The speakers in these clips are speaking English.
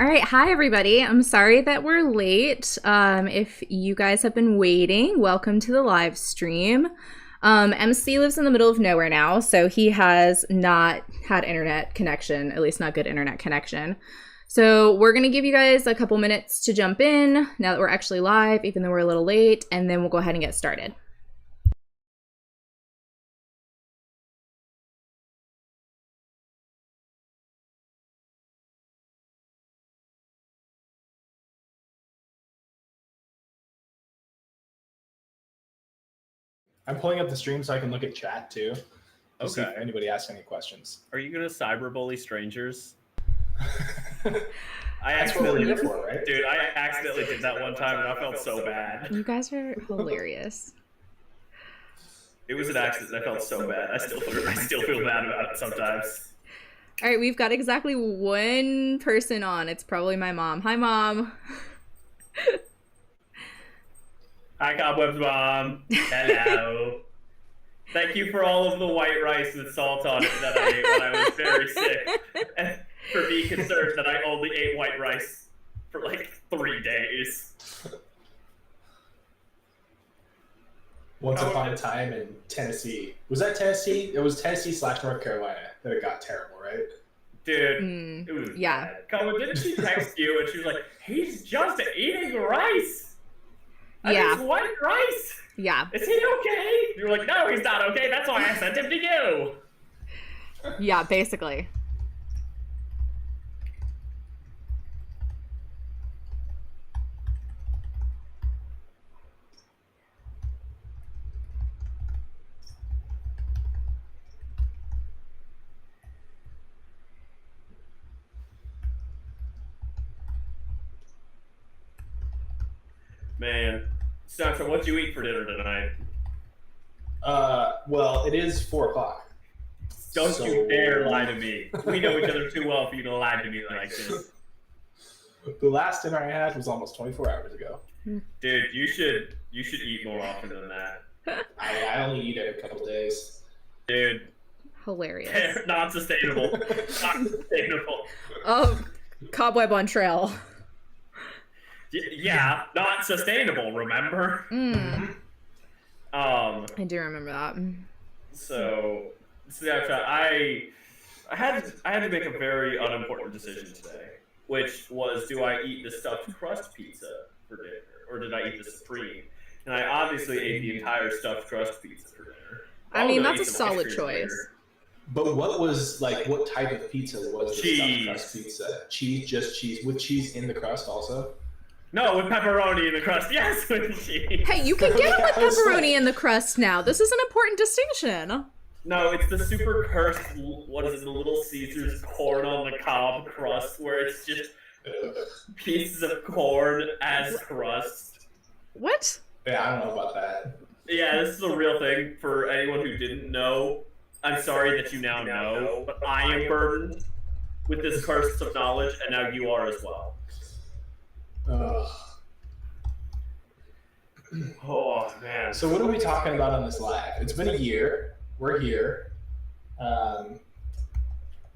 All right, hi everybody. I'm sorry that we're late. If you guys have been waiting, welcome to the live stream. MC lives in the middle of nowhere now, so he has not had internet connection, at least not good internet connection. So we're gonna give you guys a couple minutes to jump in now that we're actually live, even though we're a little late, and then we'll go ahead and get started. I'm pulling up the stream so I can look at chat too. To see if Okay. anybody asks any questions. Are you gonna cyberbully strangers? That's what we're here for, right? Dude, I accidentally did that one time and I felt so bad. You guys are hilarious. It was an accident. I felt so bad. I still feel bad about it sometimes. All right, we've got exactly one person on. It's probably my mom. Hi, Mom. Hi, Cobwebs Mom. Hello. Thank you for all of the white rice with salt on it that I ate when I was very sick. And for being concerned that I only ate white rice for like 3 days. Once upon a time in Tennessee. Was that Tennessee? It was Tennessee/North Carolina that it got terrible, right? Dude, it was yeah. bad. Colin, didn't she text you and she was like, he's just eating rice? Yeah. It's white rice. Yeah. Is he okay? You were like, no, he's not okay. That's why I sent him to you. Yeah, basically. Man, Snapshot, what'd you eat for dinner tonight? Well, it is 4 o'clock. Don't you dare lie to me. We know each other too well for you to lie to me like this. The last dinner I had was almost 24 hours ago. Dude, you should eat more often than that. I only eat every couple days. Dude, Hilarious. not sustainable. Not sustainable. Oh, cobweb on trail. Yeah, not sustainable, remember? I do remember that. So, Snapshot, I had to make a very unimportant decision today, which was, do I eat the stuffed crust pizza for dinner, or did I eat the supreme? And I obviously ate the entire stuffed crust pizza for dinner. I mean, that's a solid choice. But what type of pizza was the Cheese. stuffed crust pizza? Cheese, just cheese, with cheese in the crust also? No, with pepperoni in the crust. Yes, with cheese. Hey, you can get it with pepperoni in the crust now. This is an important distinction. No, it's the super cursed, what is it, the Little Caesars corn on the cob crust, where it's just pieces of corn as crust. What? Yeah, I don't know about that. Yeah, this is a real thing for anyone who didn't know. I'm sorry that you now know, but I am burdened with this curse of knowledge, and now you are as well. Oh, man. So what are we talking about on this live? It's been a year. We're here.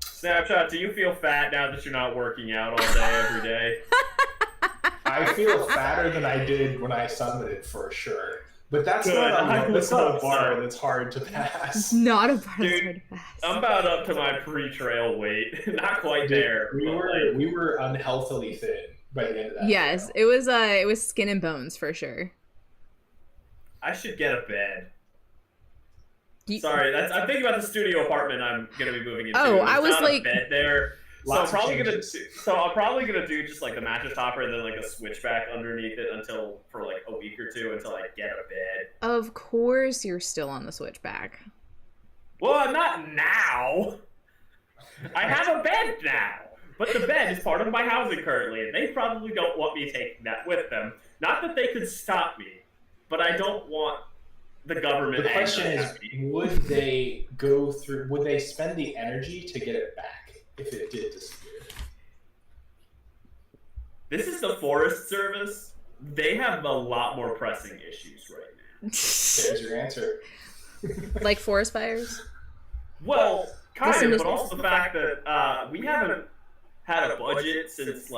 Snapshot, do you feel fat now that you're not working out all day, every day? I feel fatter than I did when I summited for sure. But that's Good. not a bar So. that's hard to pass. It's not a bar that's Dude, hard to pass. I'm about up to my pre-trail weight. Not quite there. We were unhealthily thin by the end of that. Yes, trail. it was skin and bones for sure. I should get a bed. You- Sorry, I'm thinking about the studio apartment I'm gonna be moving into. Oh, I There's was not like- a bed there. So I'm Lots of probably changes. gonna do just like the mattress topper and then like a switchback underneath it for like a week or two until I get a bed. Of course you're still on the switchback. Well, not now. I have a bed now, but the bed is part of my housing currently, and they probably don't want me taking that with them. Not that they could stop me, but I don't want the government. The question angry is, at me. would they spend the energy to get it back if it did disappear? This is the Forest Service. They have a lot more pressing issues right now. There's your answer. Like forest fires? Well, kind Listen of, to- but also the fact that we haven't had a budget since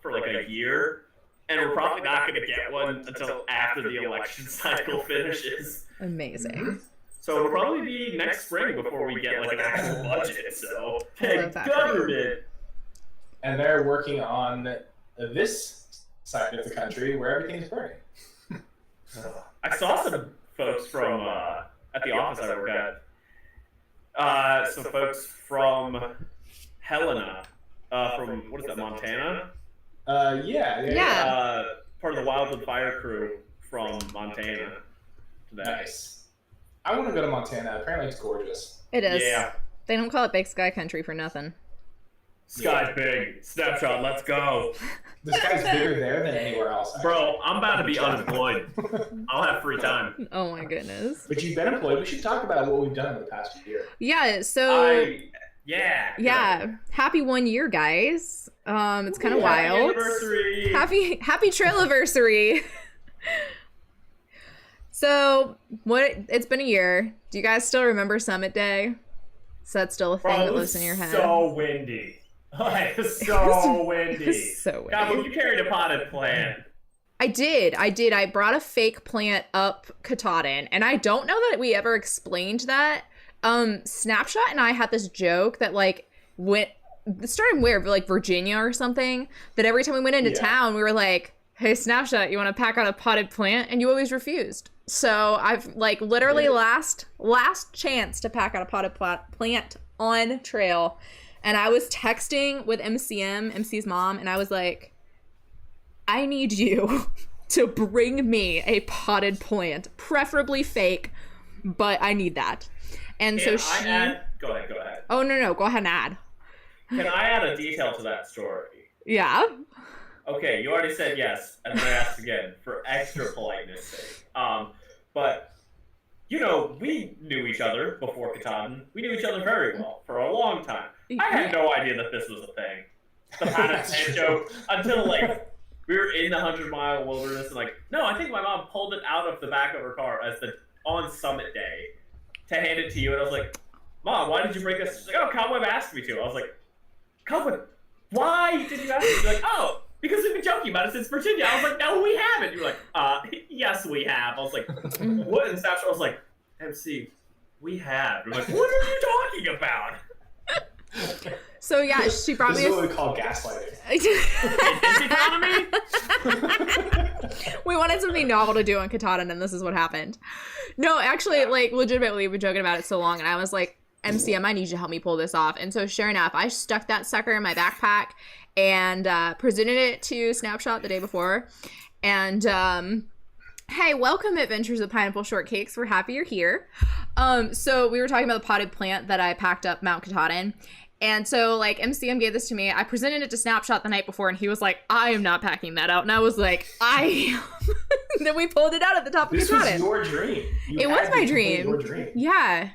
for a year, and we're probably not going to get one until after the election cycle finishes. Amazing. So it'll probably be next spring before we get an actual budget. So hey, government. And they're working on this side of the country where everything's burning. I saw some folks from at the office I work at. Some folks from Helena, from what is that, Montana? Yeah. Part of the Wildwood Fire crew from Montana. Nice. I want to go to Montana. Apparently it's gorgeous. It is. Yeah. They don't call it Big Sky Country for nothing. Sky's big. Snapshot, let's go. The sky's bigger there than anywhere else. Actually. Bro, I'm about to be unemployed. I'll have free time. Oh my goodness. But you've been employed. We should talk about what we've done in the past year. Yeah, so... Yeah. Happy 1 year, guys. It's kind of wild. Anniversary. Happy trail-iversary. So, it's been a year. Do you guys still remember Summit Day? Is that still a thing that lives in your head? So windy. It was so windy. So windy. God, but you carried a potted plant. I did. I brought a fake plant up Katahdin, and I don't know that we ever explained that. Snapshot and I had this joke that started where, Virginia or something, that every time we went into town, we were like, hey, Snapshot, you want to pack out a potted plant? And you always refused. So I've literally last chance to pack out a potted plant on trail. And I was texting with MC's mom, and I was like, I need you to bring me a potted plant, preferably fake, but I need that. And so she... Go ahead. Oh, no, go ahead and add. Can I add a detail to that story? Yeah. Okay, you already said yes, and then I asked again for extra politeness sake. But, we knew each other before Katahdin. We knew each other very well for a long time. I had no idea that this was a thing. The potted plant joke, until, we were in the 100-mile wilderness, and, no, I think my mom pulled it out of the back of her car on Summit Day to hand it to you, and I was like, Mom, why did you bring this? She's like, oh, Cobweb asked me to. I was like, Cobweb, why did you ask me? She's like, oh, because we've been joking about it since Virginia. I was like, no, we haven't. You were like, yes, we have. I was like, what? And Snapshot was like, MC, we have. You're like, what are you talking about? So yeah, she brought this me. This is what we call gaslighting. We wanted something novel to do on Katahdin, and this is what happened. No, actually, legitimately, we've been joking about it so long, and I was like, MCM, I need you to help me pull this off. And so, sure enough, I stuck that sucker in my backpack and presented it to Snapshot the day before. And hey, welcome, Adventures of Pineapple Shortcakes. We're happy you're here. So we were talking about the potted plant that I packed up Mount Katahdin. And so, MCM gave this to me. I presented it to Snapshot the night before, and he was like, I am not packing that out. And I was like, I am. Then we pulled it out at the top of Katahdin. This was your dream. It was my dream. Your dream. Yeah.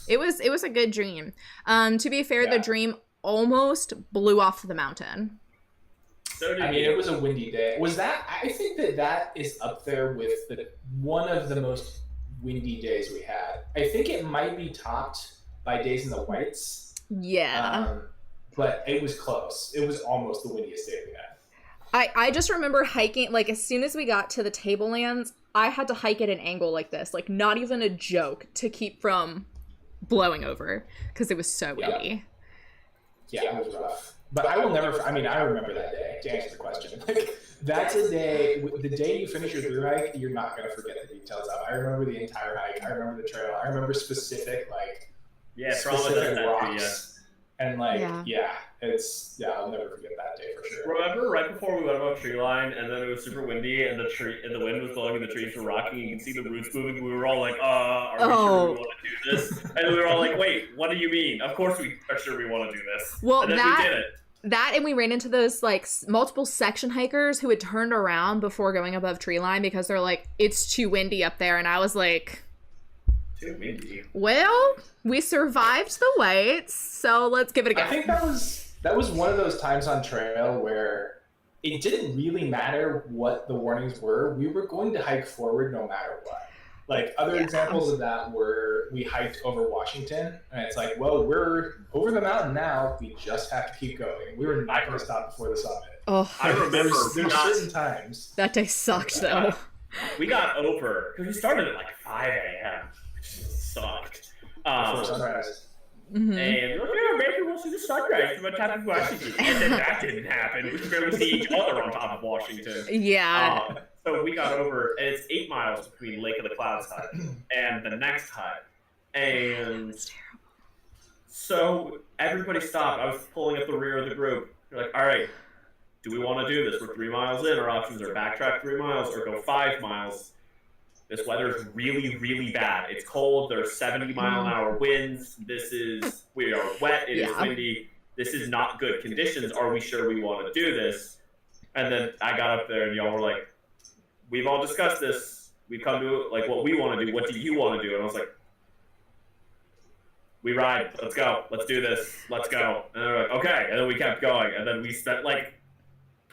It was a good dream. To be fair, the dream almost blew off the mountain. It was a windy day. I think that is up there with one of the most windy days we had. I think it might be topped by Days in the Whites. Yeah. But it was close. It was almost the windiest day we had. I just remember hiking, as soon as we got to the tablelands, I had to hike at an angle like this, not even a joke, to keep from blowing over, because it was so windy. Yeah, it was rough. But I will never, I remember that day, to answer the question. That's a day, the day you finish your thru hike, you're not going to forget the details of. I remember the entire hike. I remember the trail. I remember specific, specific rocks. And I'll never forget that day for sure. Remember right before we went above tree line, and then it was super windy, and the wind was blowing, and the trees were rocking, and you can see the roots moving. We were all like, are we sure we want to do this? And we were all like, wait, what do you mean? Of course we are sure we want to do this. Well, and then we did it. That, and we ran into those multiple section hikers who had turned around before going above tree line because they're like, it's too windy up there, and I was like, too windy. Well, we survived the weights, so let's give it a go. I think that was one of those times on trail where it didn't really matter what the warnings were. We were going to hike forward no matter what. Like other examples of that were we hiked over Washington, and it's like, well, we're over the mountain now. We just have to keep going. We were not going to stop before the summit. Oh, I remember there's certain times. that day sucked though. We got over because we started at like 5 a.m. which sucked. Before sunrise. Mm-hmm. And we're like, yeah, maybe we'll see the sunrise from on top of Washington. And then that didn't happen. We could barely see each other on top of Washington. Yeah. So we got over, and it's 8 miles between Lake of the Clouds hike and the next hike. And so everybody stopped. I was pulling up the rear of the group. They're like, all right, do we want to do this? We're 3 miles in. Our options are backtrack 3 miles or go 5 miles. This weather is really, really bad. It's cold. There's 70-mile-an-hour winds. We are wet. It is windy. This is not good conditions. Are we sure we want to do this? And then I got up there, and y'all were like, we've all discussed this. We've come to like what we want to do. What do you want to do? And I was like, we ride. Let's go. Let's do this. Let's go. And they're like, okay. And then we kept going. And then we spent like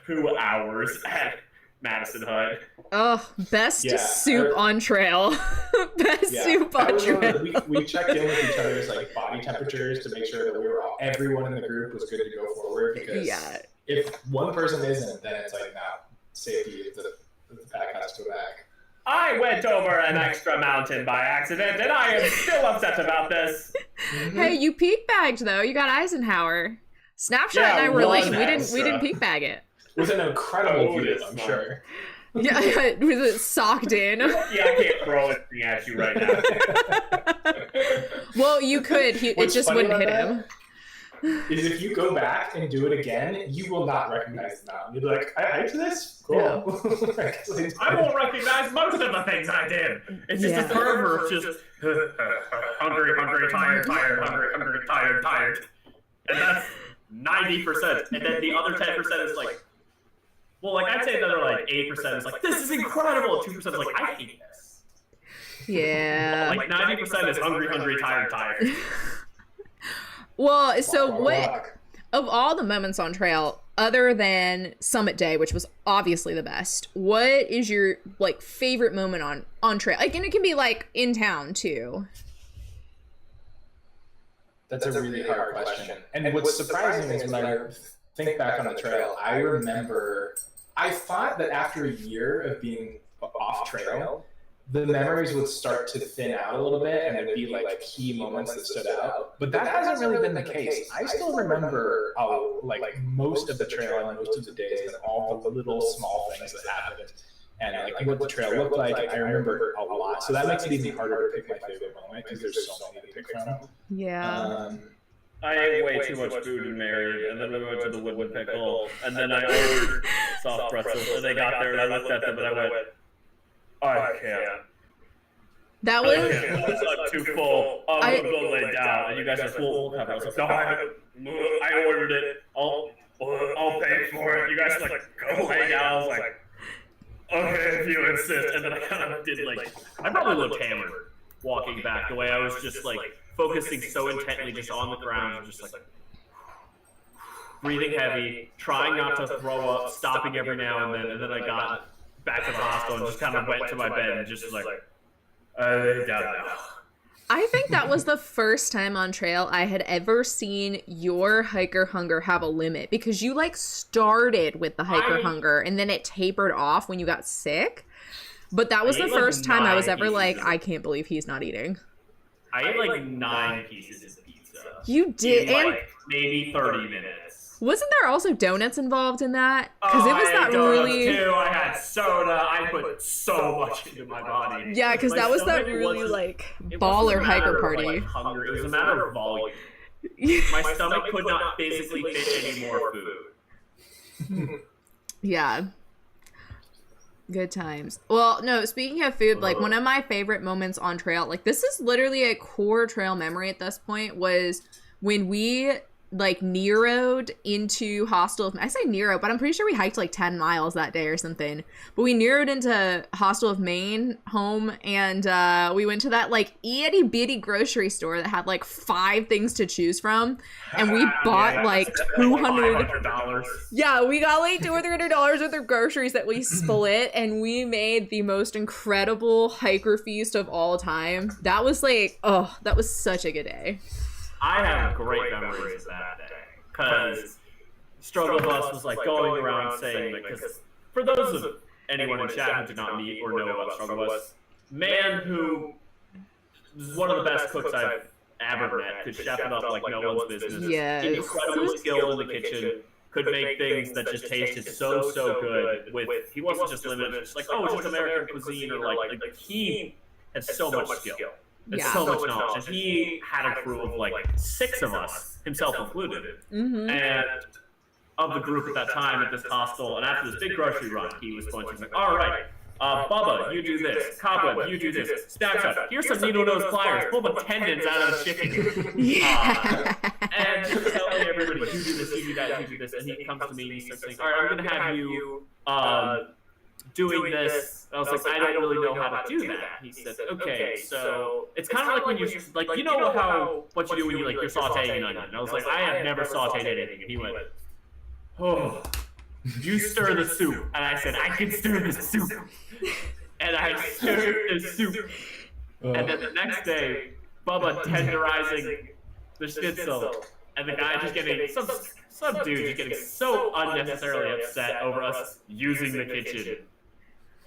2 hours at Madison Hut. Oh, best soup on trail. Best soup on trail. We checked in with each other's like body temperatures to make sure that everyone in the group was good to go forward. Because if one person isn't, then it's like, no, safety. The pack has to go back. I went over an extra mountain by accident, and I am still upset about this. Hey, you peak bagged though. You got Eisenhower. Snapshot and I were late. We didn't peak bag it. With an incredible view, I'm sure. Yeah, with it socked in. Yeah, I can't throw anything at you right now. Well, you could. It just wouldn't hit him. Is if you go back and do it again, you will not recognize the mountain. You'll be like, I hiked this? Cool. Yeah. I won't recognize most of the things I did. It's just a fervor of just hungry, tired, hungry, tired. And that's 90%. And then the other 10% is like, well, like I'd say another like 8% is like, this is incredible. 2% is like, I hate this. Yeah. Like 90% is hungry, tired. Well, so what of all the moments on trail, other than Summit Day, which was obviously the best, what is your like favorite moment on trail? Like, and it can be like in town too. That's a really hard question. And what's surprising is when I think back on the trail, I thought that after a year of being off trail, the memories would start to thin out a little bit and there'd be like key moments that stood out. But that hasn't really been the case. I still remember like most of the trail and most of the days and all the little small things that happened and like what the trail looked like. I remember a lot. So that makes it even harder to pick my favorite moment because there's so many to pick from. Yeah. I ate way too much food in Marion, and then we went to the Woodland Pickle, and then I ordered soft pretzels, and they got there, and I looked at them, and I went, I can't. That was... I'm too full. I'm going to lay down. And you guys are full. I was like, no, I ordered it. I'll pay for it. You guys are like, go lay down. I was like, okay, if you insist. And then I kind of did like, I probably looked hammered walking back the way I was just like focusing so intently just on the ground, just like breathing heavy, trying not to throw up, stopping every now and then. And then I got back to the hostel and just kind of went to my bed and just like, I lay down now. I think that was the first time on trail I had ever seen your hiker hunger have a limit, because you like started with the hiker hunger and then it tapered off when you got sick. But that was the first time I was ever like, I can't believe he's not eating. I ate like 9 pieces of pizza. You did, in and like maybe 30 minutes. Wasn't there also donuts involved in that? Because it was not that really. Too. I had soda. I put so much into my body. Yeah, because that was that really like baller hiker party. Like, hunger. It was a matter of volume. My stomach could not physically fit any more food. Yeah. Good times. Well, no, speaking of food, like one of my favorite moments on trail, like this is literally a core trail memory at this point, was when we like Nero'd into Hostel of, I say Nero, but I'm pretty sure we hiked like 10 miles that day or something. But we Nero'd into Hostel of Maine home, and we went to that like itty bitty grocery store that had like 5 things to choose from, and we bought like $200. Yeah, we got like $200 or $300 worth of groceries that we split, and we made the most incredible hiker feast of all time. That was like, oh, that was such a good day. I have great memories of that day because Struggle Bus was like going around saying that, because for those of anyone in chat who did not meet or know about Struggle Bus, man who is one of the best cooks I've ever met, could chef it up like no one's business. Yes. Incredibly skilled in the kitchen, could make things that just tasted so good. With he wasn't just limited to just like, oh, it's just American cuisine, or like he had so much skill. There's so much knowledge, and he had a crew of like 6 of us, himself included, and of the group at that time at this hostel. And after this big grocery run, he was going to be like, all right, Bubba, you do this. Cobweb, you do this. Snapshot, here's some needle nose pliers. Pull the tendons out of the chicken. And just telling everybody, you do this, you do that, you do this. And he comes to me and he starts saying, all right, I'm going to have you doing this. I was like, I don't really know how to do that. He said, okay, so it's kind of like when you're like, you know how what you do when you like you're sautéing an onion. And I was like, I have never sautéed anything. And he went, oh, you stir the soup. And I said, I can stir the soup. And I stirred the soup. And then the next day, Bubba tenderizing the schnitzel, and the guy just getting some dude just getting so unnecessarily upset over us using the kitchen.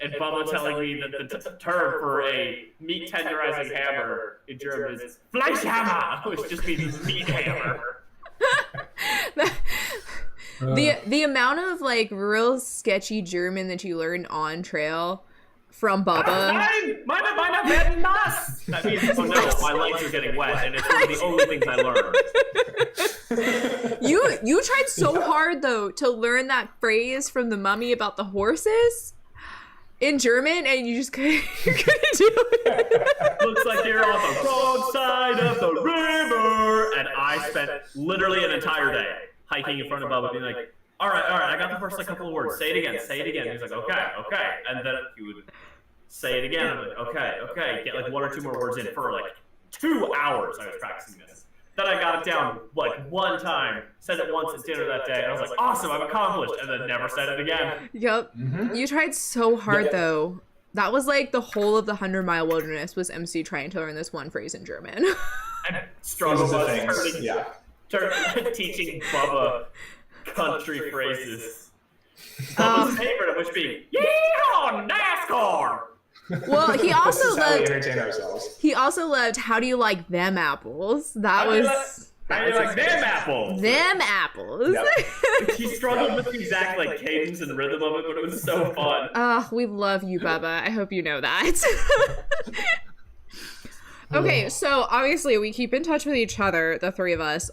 And Bubba telling me that the term for a meat tenderizing hammer in German is Fleischhammer, which just means meat hammer. The amount of like real sketchy German that you learn on trail from Bubba. Meine werden nass. That means, oh no, my legs are getting wet, and it's one of the only things I learned. You tried so hard though to learn that phrase from the Mummy about the horses in German, and you just couldn't do it. Looks like you're on the wrong side of the river. And I spent literally an entire day hiking in front of Bubba, being like, all right, I got the first like couple of words. Say it again. He's like, okay. And then he would say it again. I'm like, okay. Get like 1 or 2 more words in for like 2 hours. I was practicing this. Then I got it down like 1 time, said it once at dinner that day, and I was like, awesome, I've accomplished, and then never said it again. Yep. You tried so hard though. That was like the whole of the 100-mile wilderness was MC trying to learn this one phrase in German. And Struggle was teaching Bubba country phrases. Bubba's favorite of which being, yeehaw, NASCAR! Well, he also loved. Entertain ourselves. He also loved. How do you like them apples? That was like them apples. Them apples. Yep. He struggled with the exact like cadence and rhythm of it, but it was so fun. We love you, Bubba. I hope you know that. Okay, so obviously we keep in touch with each other, the 3 of us.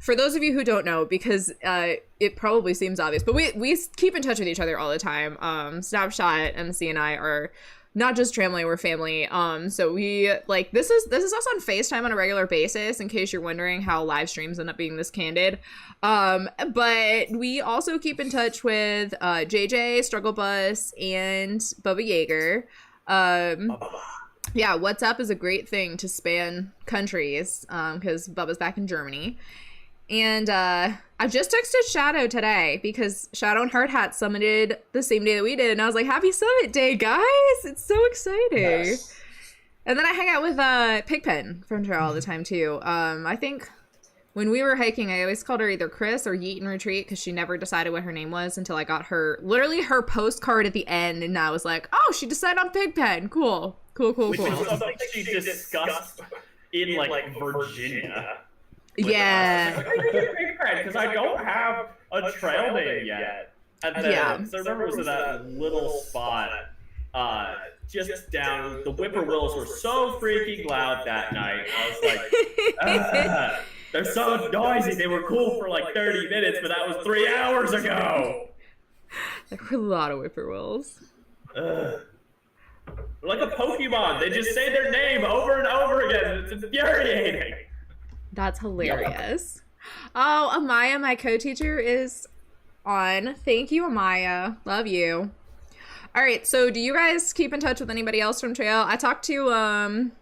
For those of you who don't know, because it probably seems obvious, but we keep in touch with each other all the time. Snapshot, MC, and I are not just tramily, we're family. So we like this is us on FaceTime on a regular basis, in case you're wondering how live streams end up being this candid. But we also keep in touch with JJ, Struggle Bus, and Bubba Yeager. Yeah, WhatsApp is a great thing to span countries, because Bubba's back in Germany. And I just texted Shadow today because Shadow and Hard Hat summited the same day that we did. And I was like, happy summit day, guys. It's so exciting. Yes. And then I hang out with Pigpen from Trail all the time, too. I think when we were hiking, I always called her either Chris or Yeet in Retreat because she never decided what her name was until I got literally her postcard at the end. And I was like, oh, she decided on Pigpen. Cool. Which is something she discussed in, like, Virginia. Yeah. Because I don't have a trail name yet. And then, so I remember it was in that little spot just down. The whippoorwills were so freaking loud that night. I was like, they're so noisy. They were cool for like 30 minutes, but that was 3 hours ago. There were a lot of whippoorwills. Like a Pokemon. They just say their name over and over again. It's infuriating. That's hilarious. Oh, Amaya, my co-teacher, is on. Thank you, Amaya. Love you. All right, so do you guys keep in touch with anybody else from trail? I talk to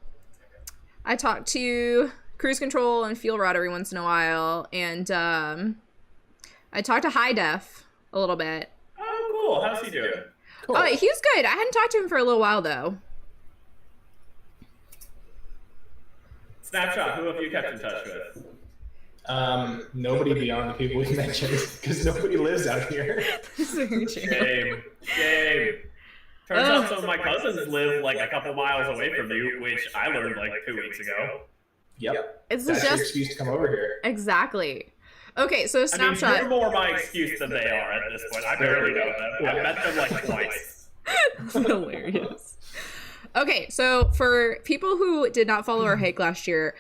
cruise control and fuel rod every once in a while, and I talk to High Def a little bit. Oh, cool. How's he doing? Cool. Oh, he's good. I hadn't talked to him for a little while though. Snapshot, who have you kept in touch with? Nobody beyond the people we mentioned, because nobody lives out here. Shame. Turns out some of my cousins live like a couple miles away from you, which I learned like 2 weeks ago. Yep. It's That's just your excuse to come over here. Exactly. Okay, so Snapshot. I mean, you're more my excuse than they are at this point. I barely know them. I've met them like twice. Hilarious. Okay, so for people who did not follow our hike last year,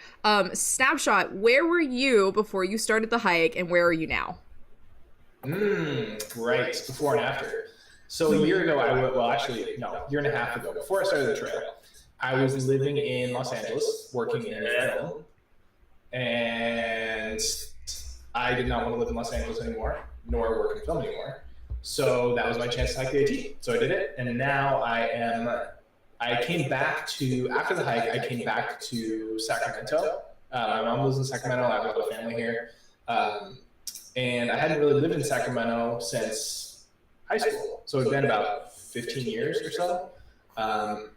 Snapshot, where were you before you started the hike, and where are you now? Right, before and after. So a year ago, year and a half ago, before I started the trail, I was living in Los Angeles, working in film, and I did not want to live in Los Angeles anymore, nor work in film anymore. So that was my chance to hike the AT. So I did it, and now I came back to, after the hike, I came back to Sacramento. My mom lives in Sacramento, I have a lot of family here. And I hadn't really lived in Sacramento since high school. So it's been about 15 years or so.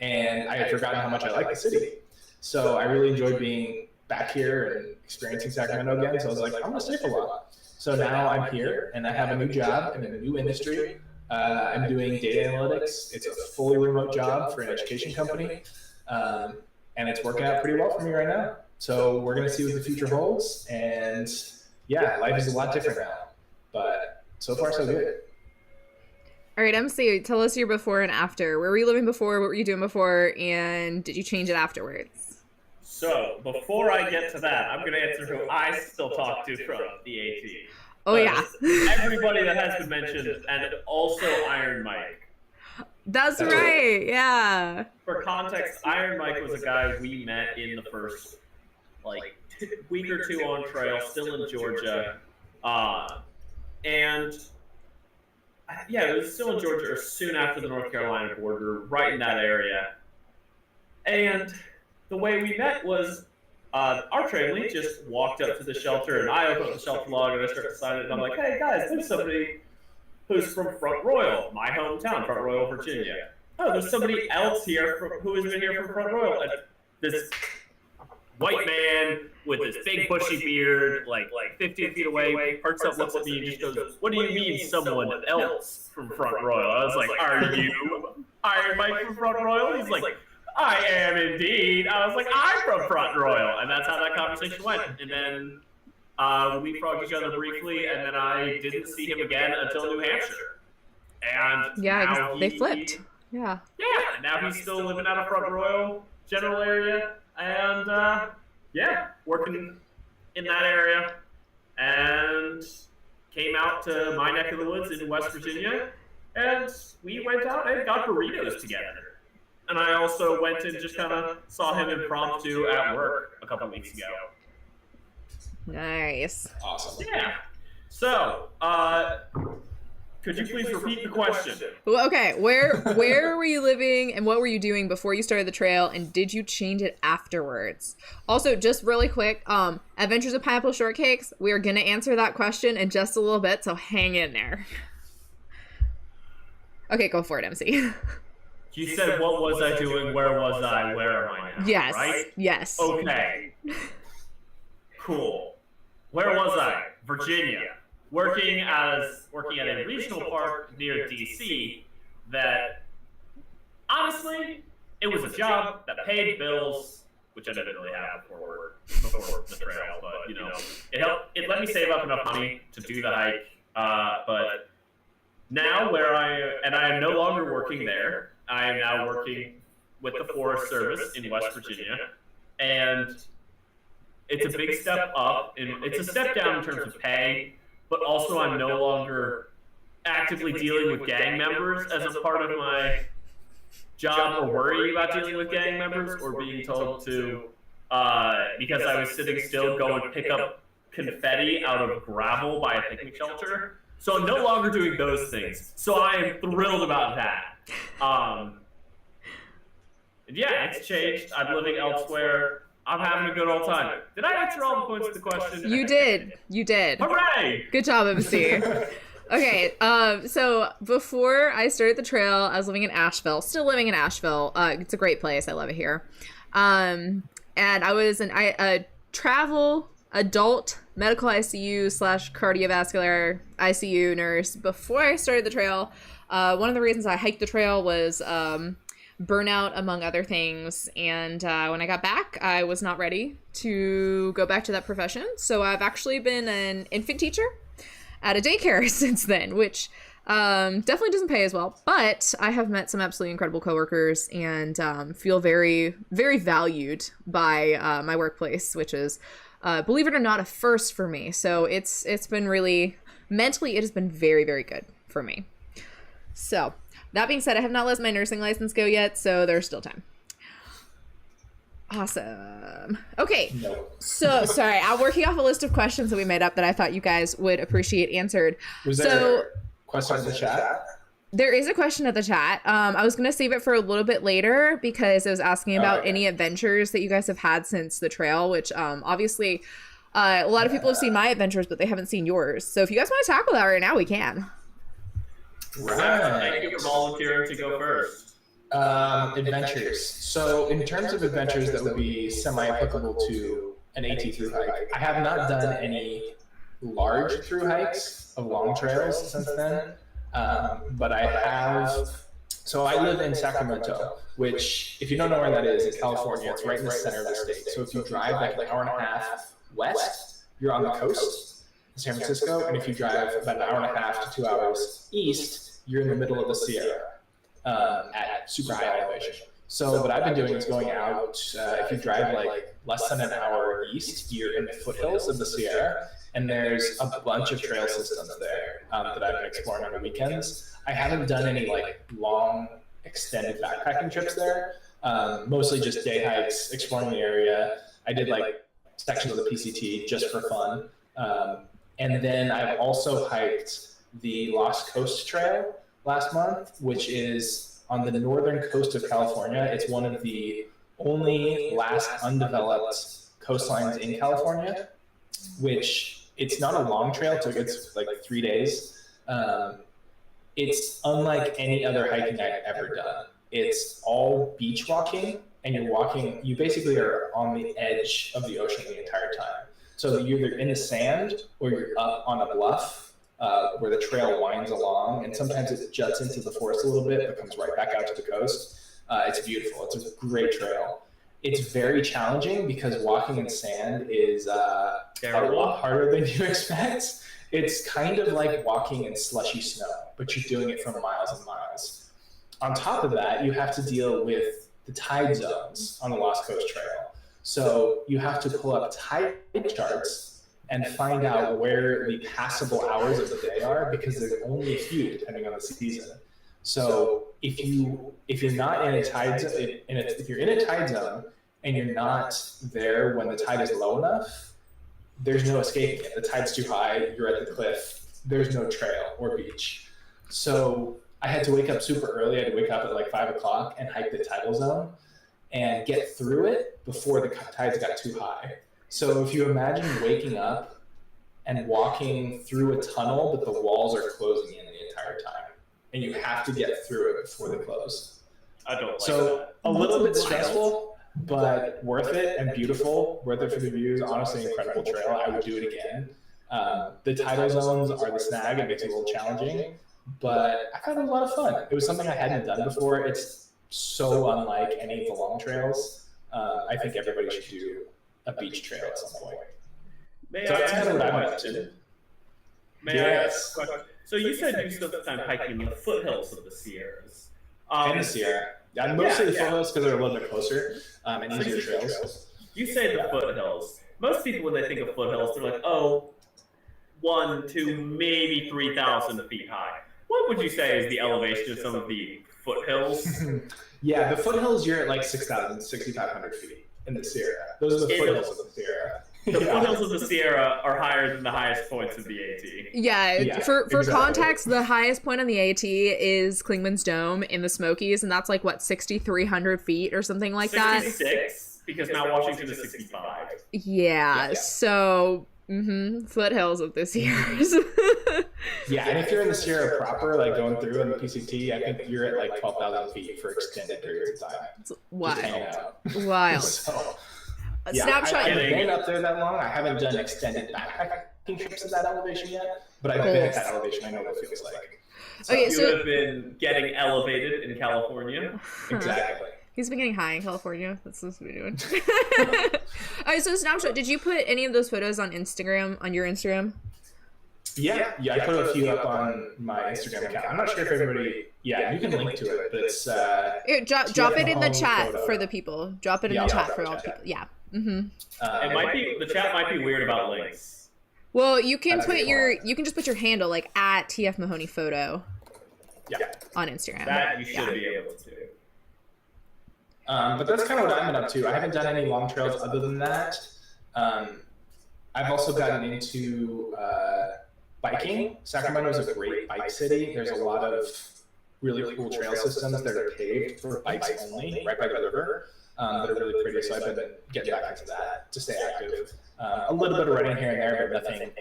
And I had forgotten how much I liked the city. So I really enjoyed being back here and experiencing Sacramento again. So I was like, I'm gonna stay for a while. So now I'm here and I have a new job in a new industry. I'm doing data analytics. It's a fully remote job for an education company. And it's working out pretty well for me right now. So we're gonna see what the future holds. And yeah, life is a lot different now. But so far so good. All right, MC, tell us your before and after. Where were you living before? What were you doing before? And did you change it afterwards? So, before I get to that, I'm going to answer who I still talk to from the AT. Oh, yeah. Everybody that has been mentioned, and also Iron Mike. That's right, yeah. For context, Iron Mike was a guy we met in the first, week or two on trail, still in Georgia. And it was still in Georgia, or soon after the North Carolina border, right in that area. And the way we met was our tramily just walked up to the shelter, and I opened up the shelter log, and I started signing it, and I'm like, hey, guys, there's somebody who's from Front Royal, my hometown, Front Royal, Virginia. Oh, there's somebody else here who has been here from Front Royal. And this white man with this big bushy beard, like 15 feet away, perks up, looks at me, and just goes, what do you mean someone else from Front Royal? I was like, are you Iron Mike from Front Royal? He's like, I am indeed. I was like, I'm from Front Royal. And that's how that conversation went. And then we leapfrogged each other briefly, and then I didn't see him again until New Hampshire. And yeah, they flipped. Yeah. Yeah, and now he's still living out of Front Royal general area. And working in that area, and came out to my neck of the woods in West Virginia, and we went out and got burritos together. And I also went and just kind of saw him impromptu at work a couple weeks ago. Nice. Awesome. Yeah. So, could you please repeat the question? Well, okay, where were you living and what were you doing before you started the trail, and did you change it afterwards? Also, just really quick, Adventures of Pineapple Shortcakes, we are going to answer that question in just a little bit, so hang in there. Okay, go for it, MC. You said, what was I doing, where was I, where am I now? Yes, right? yes. Okay. Cool. Where was I? Virginia. Working at a regional park near DC that, honestly, it was a job that paid bills, which I didn't really have before the trail, but, it let me save up enough money to do the hike. But now I am no longer working there. I am now working with the Forest Service in West Virginia, and it's a big step up, and it's a step down in terms of pay. But also I'm no longer actively dealing with gang members as a part of my job, or worrying about dealing with gang members, or being told to, because I was sitting still, go and pick up confetti out of gravel by a picnic shelter. So I'm no longer doing those things. So I am thrilled about that. Yeah, it's changed. I'm living elsewhere. I'm having a good old time. Did I answer all the points of the question? You did. You did. Hooray! Good job, MC. Okay, so before I started the trail, I was living in Asheville. Still living in Asheville. It's a great place. I love it here. And I was a travel adult medical ICU / cardiovascular ICU nurse before I started the trail. One of the reasons I hiked the trail was burnout, among other things. And when I got back, I was not ready to go back to that profession. So I've actually been an infant teacher at a daycare since then, which definitely doesn't pay as well. But I have met some absolutely incredible coworkers and feel very, very valued by my workplace, which is, believe it or not, a first for me. So it's been really, mentally, it has been very, very good for me. So that being said, I have not let my nursing license go yet, so there's still time. Awesome. Okay. No. So, sorry, I'm working off a list of questions that we made up that I thought you guys would appreciate answered. Was there a question in the chat? There is a question at the chat. I was going to save it for a little bit later because it was asking about any adventures that you guys have had since the trail, which obviously a lot of people have seen my adventures, but they haven't seen yours. So if you guys want to tackle that right now, we can. Right. Thank you for volunteering to go first. Adventures. So in terms of adventures that would be semi-applicable to an AT through hike, I have not done any large through hikes of long trails since then. But I have, so I live in Sacramento, which if you don't know where that is, in California, it's right in the center of the state. So if you drive like an hour and a half west, you're on the coast in San Francisco. And if you drive about an hour and a half to 2 hours east, you're in the middle of the Sierra at super high elevation. So what I've been doing is going out, if you drive like less than an hour east, you're in the foothills of the Sierra. And there's a bunch of trail systems there that I've been exploring on the weekends. I haven't done any like long extended backpacking trips there. Mostly just day hikes, exploring the area. I did like sections of the PCT just for fun. And then I've also hiked the Lost Coast Trail last month, which is on the northern coast of California. It's one of the only last undeveloped coastlines in California, which it's not a long trail, so it's like 3 days. It's unlike any other hiking I've ever done. It's all beach walking, and you basically are on the edge of the ocean the entire time. So you're either in the sand or you're up on a bluff where the trail winds along, and sometimes it juts into the forest a little bit, but comes right back out to the coast. It's beautiful. It's a great trail. It's very challenging because walking in sand is a lot harder than you expect. It's kind of like walking in slushy snow, but you're doing it for miles and miles. On top of that, you have to deal with the tide zones on the Lost Coast Trail. So you have to pull up tide charts and find out where the passable hours of the day are, because there's only a few depending on the season. So if you're not in a tide zone, if you're in a tide zone and you're not there when the tide is low enough, there's no escaping it. The tide's too high, you're at the cliff, there's no trail or beach. So I had to wake up super early. I had to wake up at like 5 o'clock and hike the tidal zone and get through it before the tides got too high. So if you imagine waking up and walking through a tunnel, but the walls are closing in the entire time, and you have to get through it before they close. I don't like so that. A little bit stressful, but worth it and beautiful. Worth it for the views. Honestly, incredible trail. I would do it again. The tidal zones are the snag. It makes it a little challenging, but I found it a lot of fun. It was something I hadn't done before. It's so unlike any of the long trails. I think everybody should do a beach trail at some point. That's kind of what I'm up to. May I ask a question? So you said you spent time hiking in the foothills of the Sierras. In the Sierra. Yeah, mostly the foothills because they're a little bit closer and easier trails. You say the foothills. Most people, when they think of foothills, they're like, 1, 2, maybe 3,000 feet high. What would you say is the elevation of some of the foothills? Yeah, the foothills, you're at like 6,000, 6,500 feet in the Sierra. Those are the foothills of the Sierra. The foothills of the Sierra are higher than the highest points of the AT. Yeah, for exactly. context, the highest point on the AT is Klingman's Dome in the Smokies, and that's like, what, 6,300 feet or something like 66, that? because Mount Washington is 65. Yeah. So, foothills of the Sierras. Yeah, and if you're in the Sierra proper, like going through in the PCT, I think you're at like 12,000 feet for extended periods of time. It's wild. Wild. So, yeah, Snapshot. I haven't been up there that long. I haven't done extended backpacking trips at that elevation yet, but I've been at that elevation. I know what it feels like. So, Okay, you have been getting elevated in California. Exactly. He's been getting high in California. That's what we're doing. All right, so Snapshot, did you put any of those photos on Instagram, on your Instagram? Yeah, I put a few up on my Instagram account. I'm not sure if everybody, you can link to it, but it's Here, drop it in the chat photo. for the people. Drop it in the chat for all people. Yeah. It might be, the chat might be weird about links. Well, you can just put your handle like at TF Mahoney Photo. Yeah. On Instagram. That you should be able to. But that's kind of what I've been up to. I haven't done any long trails other than that. I've also gotten into biking. Sacramento is a great bike city. There's a lot of really cool trail systems that are paved for bikes only, right by the river, that are really pretty. So I've been getting back into that to stay active. A little bit of running here and there, but nothing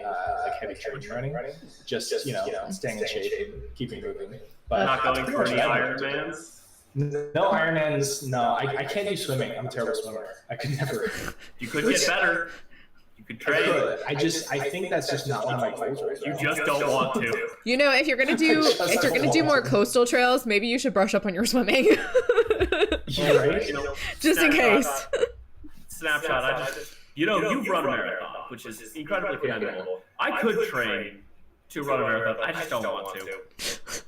like heavy training running. Just staying in shape and keeping moving. But not going for any Ironmans. No Ironmans. No, I can't do swimming. I'm a terrible swimmer. I could never. You could get better. You could train. I think that's just not one of my goals right now. You just don't want to. If you're gonna do more coastal trails, maybe you should brush up on your swimming. Yeah, right. Just in case. Snapshot. You've run a marathon, which is incredibly commendable. I could train to run a marathon. I just don't want to.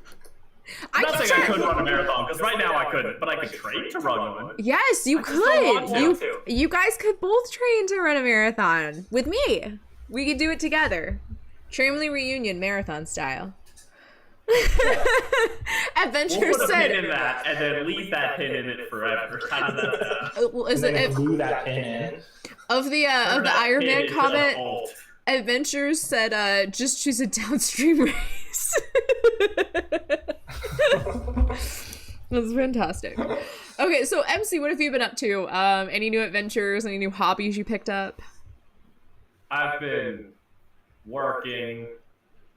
I'm not saying I could run a marathon, because right now I couldn't, but I could train to run one. Yes, you could. You guys could both train to run a marathon with me. We could do it together. Tramily reunion marathon style. Adventure we'll put a said pin in that and then leave that pin in it forever. How does that sound? Well, is it glue that pin in? Of the Iron Man comment? Adventures said just choose a downstream race. That's fantastic. Okay, so MC, what have you been up to? Any new adventures, any new hobbies you picked up? I've been working.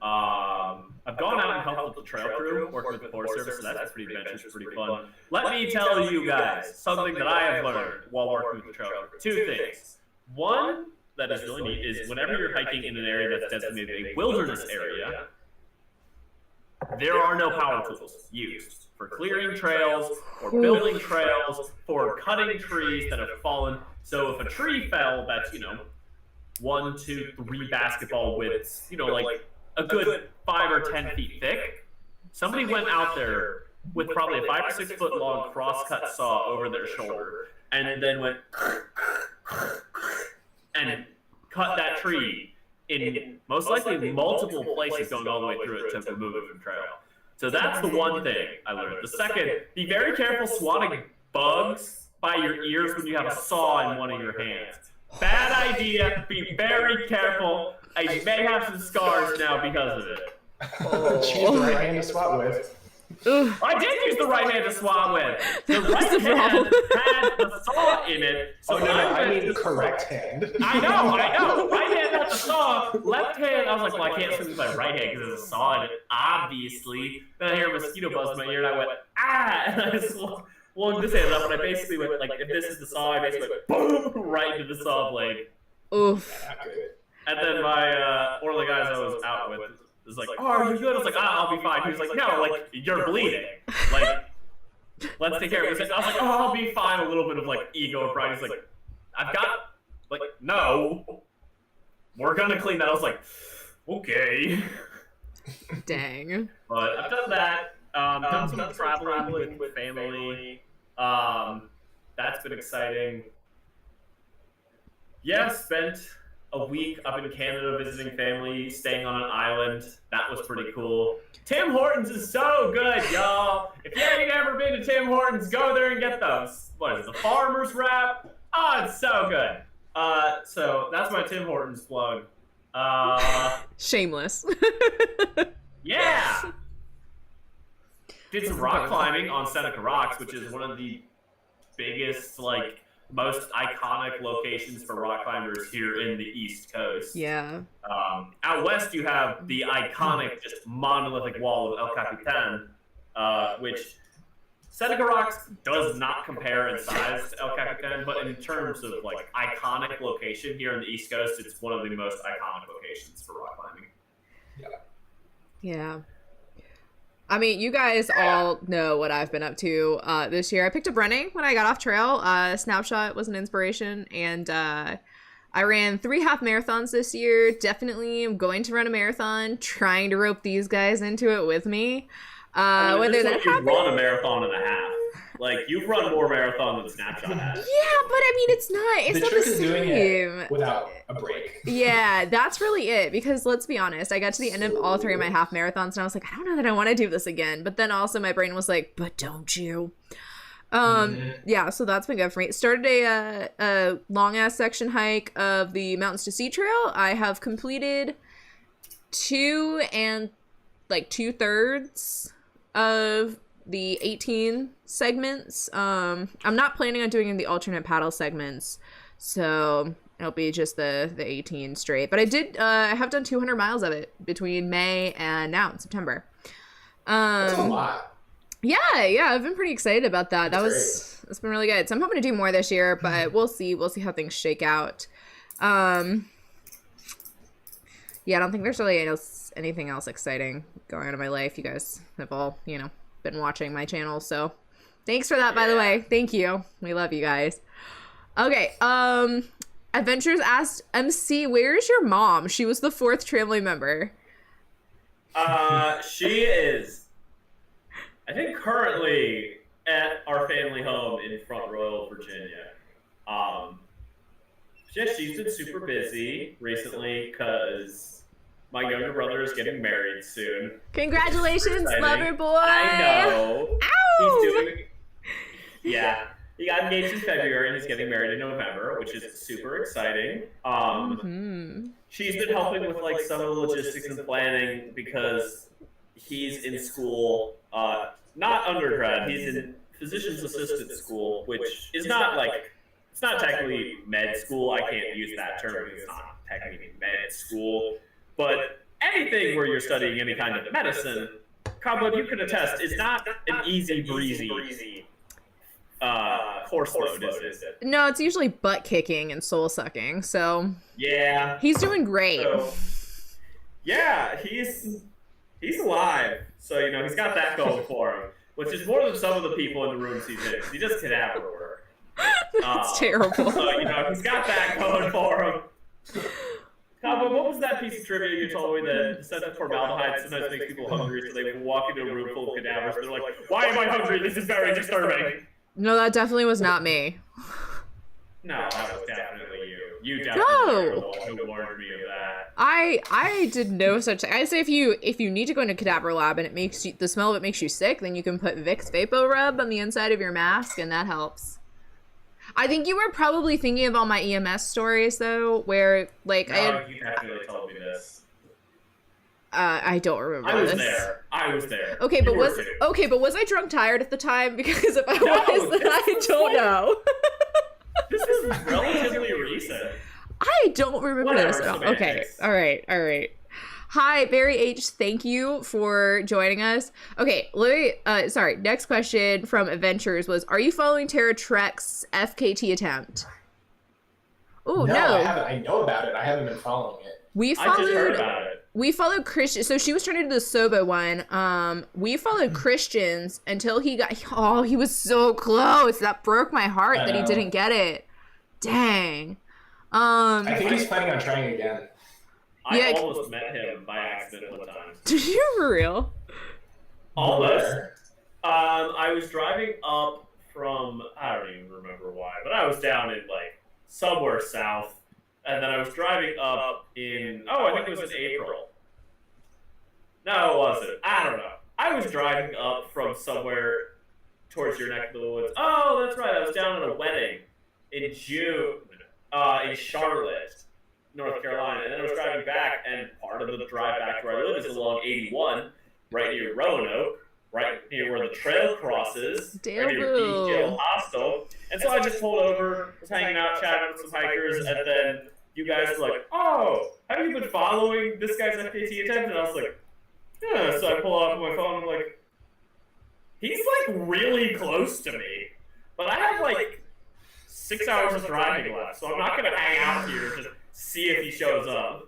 I've gone out and helped with the trail crew, working with the Forest Service, so that's pretty adventurous, pretty fun. Let me tell you guys something that I have learned while working with the trail crew. Two things. One that is really neat is whenever you're hiking in an area that's designated a wilderness area, there are no power tools used for clearing trails or building trails for cutting trees that have fallen. So if a tree fell that's 1, 2, 3 basketball widths, like a good 5 or 10 feet thick, somebody went out there with probably a 5 or 6 foot long crosscut saw over their shoulder and then went and cut that tree in most likely multiple places, going all the way through it to remove it from trail. So that's the one thing I learned. The second, be very careful swatting bugs by your ears when you have a saw in one of your hands. Bad idea. Be very careful. I may have some scars now because of it. Choose the right hand to swat with. I did use the right hand to swat with. The right hand had the saw in it. So I mean the correct hand. I know. Right hand had the saw. Left hand, I was like, well, I can't swim with my right hand because there's a saw in it, obviously. Then I hear a mosquito buzz in my ear, and I went, ah! And I swung this hand up, and I basically went, like, if this is the saw, I basically went, boom, right into the saw blade. Oof. And then my, one of the guys I was out with was like, oh, are you good? I was like, I'll be fine. He was like, no, like, you're bleeding. Like, let's take care of this. I was like, oh, I'll be fine. A little bit of, like, ego and pride. He's like, I've got, like, no. We're gonna clean that. I was like, okay. Dang. But I've done that. Done some traveling with family. That's been exciting. Yeah, spent a week up in Canada visiting family, staying on an island. That was pretty cool. Tim Hortons is so good, y'all. If you ain't ever been to Tim Hortons, go there and get those. What is it, the farmer's wrap? Oh, it's so good. So that's my Tim Hortons plug. Shameless. Yeah. Did some rock climbing on Seneca Rocks, which is one of the biggest, like, most iconic locations for rock climbers here in the East Coast. Yeah. Out west, you have the iconic, just monolithic wall of El Capitan, which Seneca Rocks does not compare in size to El Capitan, but in terms of like iconic location here in the East Coast, it's one of the most iconic locations for rock climbing. Yeah. I mean, you guys all know what I've been up to this year. I picked up running when I got off trail. Snapshot was an inspiration, and I ran 3 half marathons this year. Definitely am going to run a marathon, trying to rope these guys into it with me. Whether that happens, run a marathon and a half. Like, you've run more marathon than Snapshot has. Yeah, but I mean, it's not The trick is same. doing it without a break. Yeah, that's really it. Because let's be honest, I got to the end of all 3 of my half marathons, and I was like, I don't know that I want to do this again. But then also my brain was like, but don't you? Yeah, so that's been good for me. Started a long ass section hike of the Mountains to Sea Trail. I have completed 2 2/3 of the 18 segments. I'm not planning on doing the alternate paddle segments, so it'll be just the 18 straight. But I have done 200 miles of it between May and now in September. That's a lot. Yeah, I've been pretty excited about that. It's been really good. So I'm hoping to do more this year, but we'll see how things shake out. Yeah, I don't think there's really anything else exciting going on in my life. You guys have all, been watching my channel, so thanks for that, by the way. Thank you. We love you guys. Okay, Adventures asked MC, where's your mom? She was the 4th tramily member. She is, I think, currently at our family home in Front Royal, Virginia. She's been super busy recently because my younger brother is getting married soon. Congratulations, lover boy. I know. Ow! Yeah. He got engaged in February and he's getting married in November, which is super exciting. She's been helping with like some of the logistics and planning because he's in school, not undergrad, he's in physician's assistant school, which is not like, it's not technically med school. I can't use that term because it's not technically med school. But anything where you're studying any kind of medicine, Cobweb, you can attest, is not an easy breezy course load, is it? No, it's usually butt kicking and soul sucking. So yeah, he's doing great. So, yeah, he's alive. So he's got that going for him, which is more than some of the people in the rooms he's in. He just cadaver work. That's terrible. So he's got that going for him. Cowboy, what was that piece of trivia you told me that said that formaldehyde sometimes makes people hungry, so they walk into a room full of cadavers, they're like, why am I hungry? This is very disturbing. No, that definitely was not me. No, that was definitely you. You definitely were the one who warned me of that. I did no such thing. I say if you need to go into a cadaver lab and the smell of it makes you sick, then you can put Vicks Vapo Rub on the inside of your mask, and that helps. I think you were probably thinking of all my EMS stories, though, where, like, no, you definitely told me this. I don't remember this. I was there. Okay, but was I drunk tired at the time? Because if I was, then I don't know. This is relatively recent. I don't remember this at all. Okay, all right. Hi, Barry H. Thank you for joining us. Okay, next question from Adventures was, are you following Tara Trek's FKT attempt? Oh, no. I haven't. I know about it. I haven't been following it. We followed Christian. So she was trying to do the Soba one. We followed Christian's until he was so close. That broke my heart that he didn't get it. Dang. I think he's planning on trying again. I almost met him by accident one time. Did you for real? Almost. I was driving up from, I don't even remember why, but I was down in like somewhere south, and then I was driving up in, I think it was in April. No, it wasn't. I don't know. I was driving up from somewhere towards your neck of the woods. Oh, that's right. I was down at a wedding in June. in Charlotte, North Carolina, and then I was driving back, and part of the drive back to where I live is along 81, right near Roanoke, right near where the trail crosses, right near Beach Jail Hostel. And so I just pulled over, was hanging out, chatting with some hikers, and then you guys were like, "Oh, have you been following this guy's FKT attempt?" And I was like, "Yeah." So I pull out my phone, and I'm like, "He's like really close to me, but I have like 6 hours of driving left, so I'm not gonna hang out here to see if he shows up."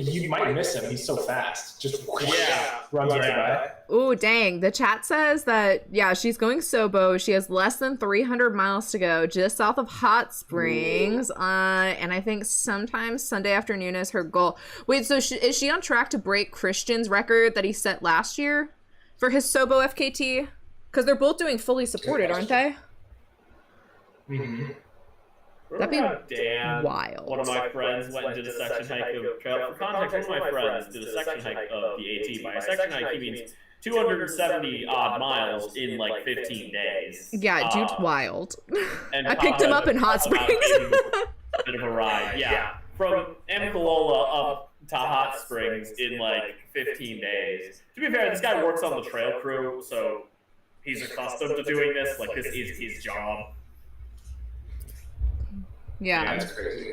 You might miss him. He's so fast. Just Yeah. runs right by. Oh, dang. The chat says that, yeah, she's going Sobo. She has less than 300 miles to go, just south of Hot Springs. And I think sometime Sunday afternoon is her goal. Wait, so is she on track to break Christian's record that he set last year for his Sobo FKT? Because they're both doing fully supported, aren't they? Mm-hmm. That'd be wild. One of my friends went and did a section hike of trail. For context, one of my friends did a section hike of the AT. By a section hike, he means 270 odd miles in like 15 days. Yeah, dude's wild. And I picked him up in Hot Springs. A bit of a ride, yeah. From Amcalola up to Hot Springs in like 15 days. To be fair, this guy works on the trail crew, so he's accustomed to doing this. Like, this is his job. Yeah. That's crazy.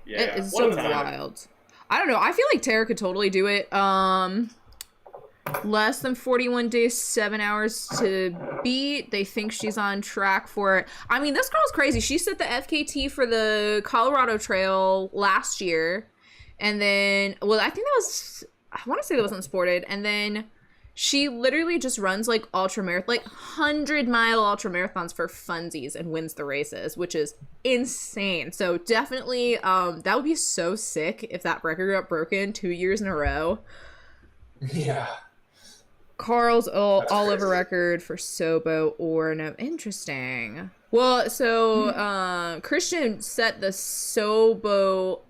Yeah. It's so wild. I don't know. I feel like Tara could totally do it. Less than 41 days, 7 hours to beat. They think she's on track for it. I mean, this girl's crazy. She set the FKT for the Colorado Trail last year. And then, well, I think that was, I want to say that was unsported. And then she literally just runs like 100-mile ultra marathons for funsies and wins the races, which is insane. So definitely, that would be so sick if that record got broken 2 years in a row. Yeah. Carl's all-over record for Sobo or no. Interesting. Well, so Christian set the Sobo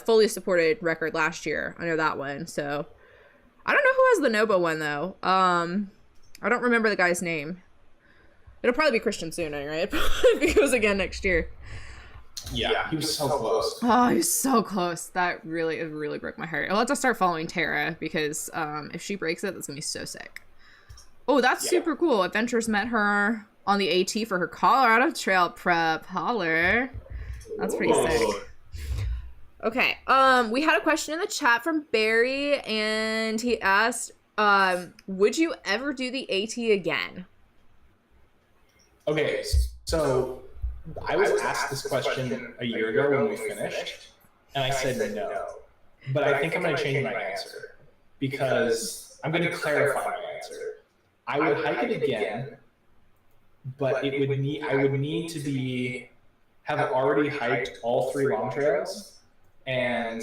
fully supported record last year. I know that one. So I don't know who has the Nobo one, though. I don't remember the guy's name. It'll probably be Christian soon, right? If he goes again next year. Yeah, he was so close. Oh, he was so close. That really broke my heart. I'll have to start following Tara because if she breaks it, that's going to be so sick. Oh, that's super cool. Adventures met her on the AT for her Colorado Trail prep. Holler. That's pretty sick. Okay, we had a question in the chat from Barry, and he asked, would you ever do the AT again? Okay, so I was asked this question a year ago when we finished, and I said no. But I think I'm going to change my answer, because I'm going to clarify my answer. I would hike it again, but I would need to have already hiked all 3 long trails and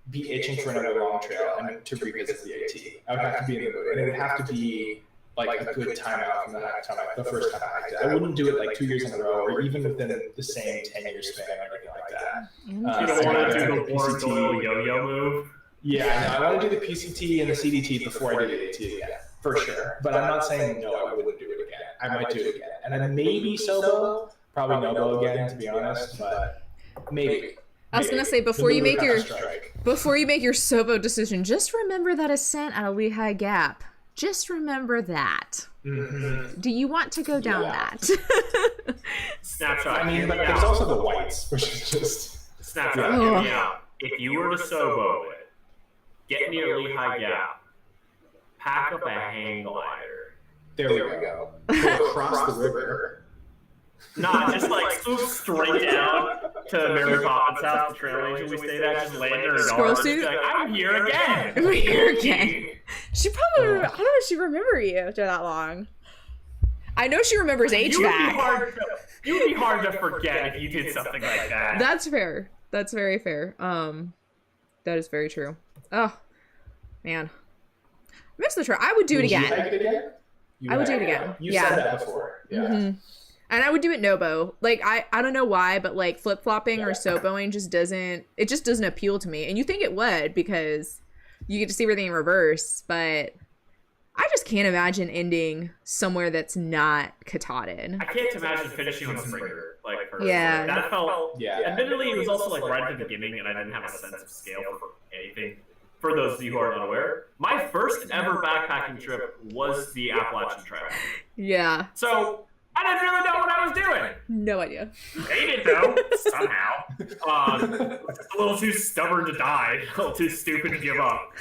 be itching for another long trail and to revisit the AT. I would have to be in the mood, and it would have to be like a good time out from the first time I hiked it. I wouldn't do it like 2 years in a row or even within the same 10-year span or anything like that. You don't want to do the PCT yo-yo move? Yeah, no, I want to do the PCT and the CDT before I do the AT again, for sure. But I'm not saying no, I wouldn't do it again. I might do it again. And then maybe Sobo, probably no-go again, to be honest, but maybe. I was gonna say before you make your Sobo decision, just remember that ascent at a Lehigh Gap. Just remember that. Mm-hmm. Do you want to go down that? Snapshot. I mean, but there's also the whites, which is just Snapshot. Hear me out. If you were to Sobo it, get near Lehigh Gap, pack up a hang glider. There we go. Go across the river. Nah, just like swoop straight down to Mary Poppins' house, the trail angel we stayed at, just land in her Squirrel arms, suit? like, I'm here again. I'm here again. She probably, I don't know if she remember you after that long. I know she remembers HVAC. You would be hard to forget if you did something like that. That's fair. That's very fair. That is very true. Oh, man. I miss the trail. I would do it again. Would you hike it again? I would do it again. You said that before. Yeah. Mm-hmm. And I would do it Nobo. Like, I don't know why, but like flip-flopping or Soboing just doesn't appeal to me. And you think it would because you get to see everything in reverse, but I just can't imagine ending somewhere that's not Katahdin. I can't imagine finishing on Springer. Like, first. Yeah. That felt. Yeah. Admittedly, it was also like right at the beginning, and I didn't have a sense of scale for anything. For those of you who are unaware, my first ever backpacking trip was the Appalachian Trail. Yeah. So I didn't really know what I was doing. No idea. They didn't know somehow. A little too stubborn to die. A little too stupid to give up.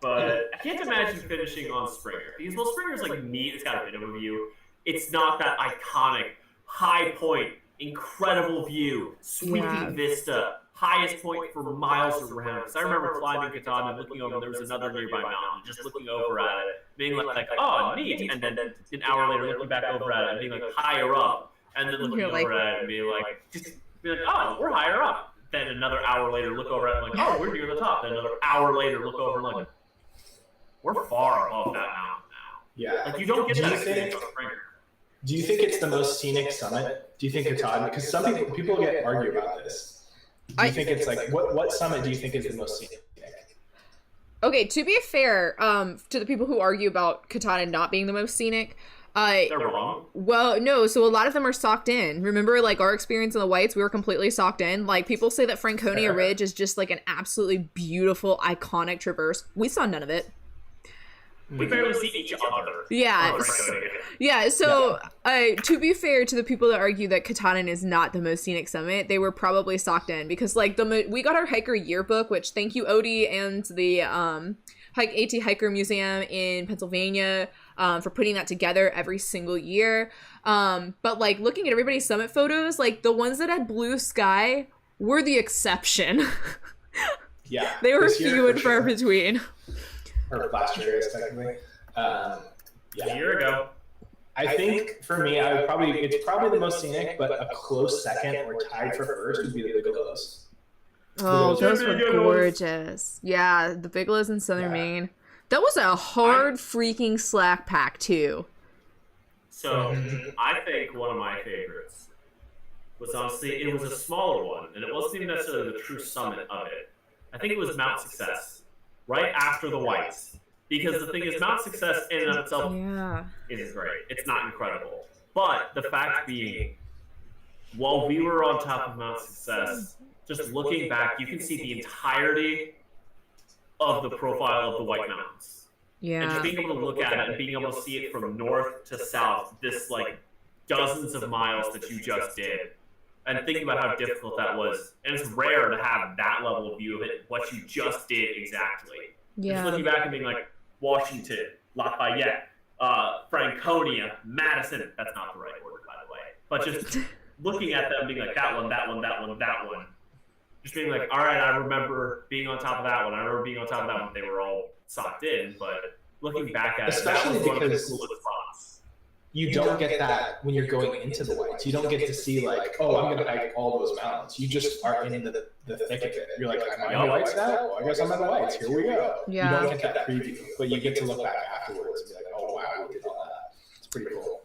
But I can't imagine finishing on Springer. Because, well, Springer's like neat. It's got a bit of a view. It's not that iconic, high point, incredible view, sweeping vista, highest point for miles around. Because I remember climbing Katahdin and looking over, and there was another nearby mountain, just looking over at it, being like, oh, neat. And then an hour later, looking back over at it and being like, higher up. And then looking over at it and being like, oh, we're higher up. Then another hour later, look over at it and like, oh, we're near the top. Then another hour later, look over and like, we're far above that mountain now. Yeah. Like, you don't get that experience on Springer. Do you think it's the most scenic summit? Do you think Katahdin? Because some people get argue about this. Do you think it's like what summit do you think is the most scenic? Okay, to be fair, to the people who argue about Katahdin not being the most scenic, they're wrong. Well, no, so a lot of them are socked in. Remember, like, our experience in the Whites, we were completely socked in. Like, people say that Franconia Ridge is just like an absolutely beautiful, iconic traverse. We saw none of it. We barely see each other. Yeah. So to be fair to the people that argue that Katahdin is not the most scenic summit, they were probably socked in because, like, we got our hiker yearbook, which thank you, Odie, and the AT Hiker Museum in Pennsylvania for putting that together every single year. But, like, looking at everybody's summit photos, like, the ones that had blue sky were the exception. Yeah. They were few and far between. Or last year, I guess, technically. A year ago. I think for me, it's probably the most scenic, but a close second or tied for first would be the Bigelows. Oh, those were gorgeous. Yeah, the Bigelows in Southern Maine. That was a hard freaking slack pack too. So I think one of my favorites was honestly, it was a smaller one, and it wasn't even necessarily the true summit of it. I think it was Mount Success. Right after the Whites. Because the thing is, Mount Success in and of itself isn't great. It's not incredible. But the fact being, while we were on top of Mount Success, just looking back, you can see the entirety of the profile of the White Mountains. Yeah. And just being able to look at it and being able to see it from north to south, this like dozens of miles that you just did. And thinking about how difficult that was. And it's rare to have that level of view of it, what you just did exactly. Yeah. Just looking back and being like, Washington, Lafayette, Franconia, Madison. That's not the right order, by the way. But just looking at them being like, that one, that one, that one, that one. Just being like, all right, I remember being on top of that one. I remember being on top of that one. They were all socked in. But looking back at especially it, that was one of the because coolest spots. You don't get that when you're going into the Whites. You don't get to see like, oh, I'm going to hike all those mountains. You just are in the thick of it. You're like, am I in the Whites now? Well, I guess I'm in the Whites. Here we go. Yeah. You don't get that preview, but you get to look back afterwards and be like, oh, wow, we did all that. It's pretty cool.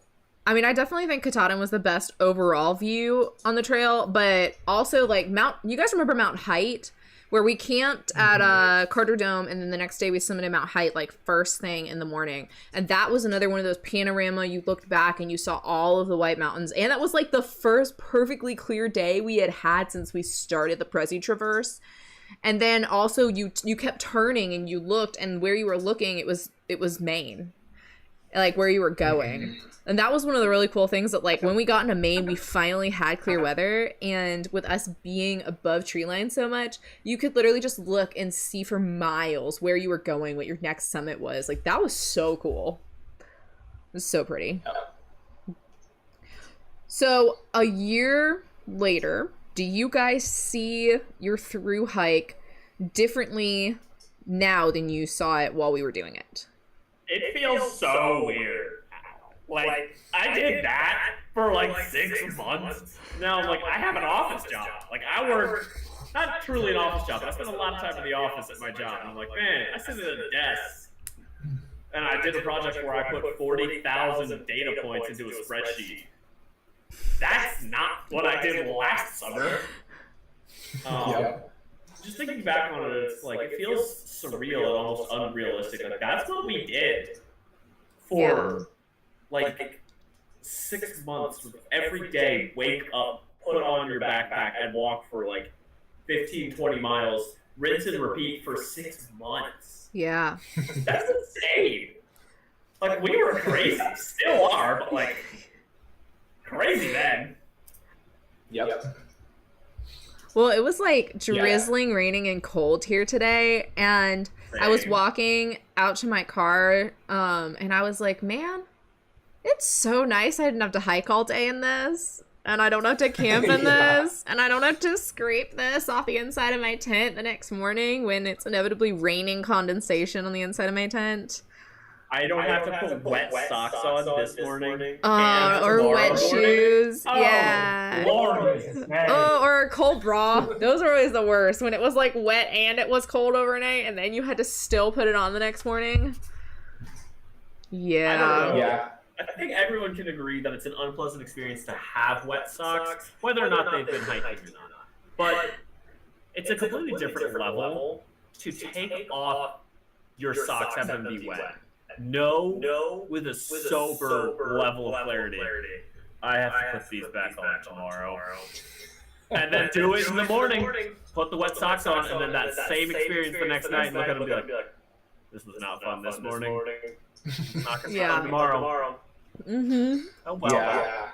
I mean, I definitely think Katahdin was the best overall view on the trail, but also, like, you guys remember Mount Height? Where we camped at Carter Dome, and then the next day we summited Mount Height, like, first thing in the morning. And that was another one of those panorama, you looked back and you saw all of the White Mountains. And that was, like, the first perfectly clear day we had since we started the Prezi Traverse. And then also you kept turning and you looked, and where you were looking, it was Maine. Like, where you were going. And that was one of the really cool things that, like, when we got into Maine, we finally had clear weather. And with us being above tree line so much, you could literally just look and see for miles where you were going, what your next summit was. Like, that was so cool. It was so pretty. So, a year later, do you guys see your thru hike differently now than you saw it while we were doing it? It feels so weird. Like, I did that for like 6 months. Now, like, I have an office job. Like, I work, not truly an office job, but I spend a lot of time in the office at my job. And I'm like, man, I sit at a desk. And I did a project where I put 40,000 data points into a spreadsheet. That's not what I did last summer. Just thinking back on it, it's like, it feels surreal and almost unrealistic. Like, that's what we did for, like, 6 months, every day, wake up, put on your backpack, and walk for like 15, 20 miles, rinse and repeat for 6 months. Yeah. That's insane. Like, we were crazy. Still are, but like, crazy then. Yep. Well, it was like drizzling, raining, and cold here today, and I was walking out to my car, and I was like, man, it's so nice I didn't have to hike all day in this, and I don't have to camp in this, and I don't have to scrape this off the inside of my tent the next morning when it's inevitably raining condensation on the inside of my tent. I don't have to put wet socks on this morning. Or wet shoes. Oh, yeah. Or a cold bra. Those are always the worst. When it was like wet and it was cold overnight, and then you had to still put it on the next morning. Yeah. Yeah. I think everyone can agree that it's an unpleasant experience to have wet socks, whether or not they've been hiking or not. But it's a completely different level to take off your socks, have them be wet. No, with a sober level of clarity. I have to put these back on tomorrow. And then do it in the morning. Put the wet socks on, and then that same experience the next night, and look at them and be like, this was not fun this morning. Not gonna fun tomorrow. Mm-hmm. Oh, well. Yeah.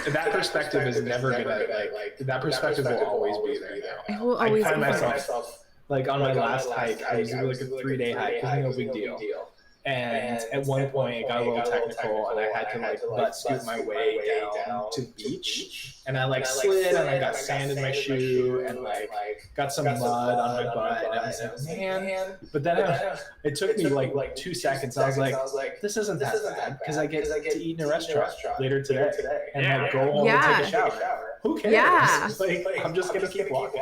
That perspective is never gonna, like, that perspective will always be there, though. It will always I find be there. myself, like, on my last hike, I was doing like a 3-day hike. It was no big deal. And at one point, it got a little technical, and I had to like butt scoot my way down to the beach. And I like slid, and I got sand in my shoe, and like got some mud on my butt. And I was like, man. But then it took me like 2 seconds. I was like, this isn't that bad because I get to eat in a restaurant later today, and like go home and take a shower. Who cares? Yeah. Like, I'm just gonna keep walking.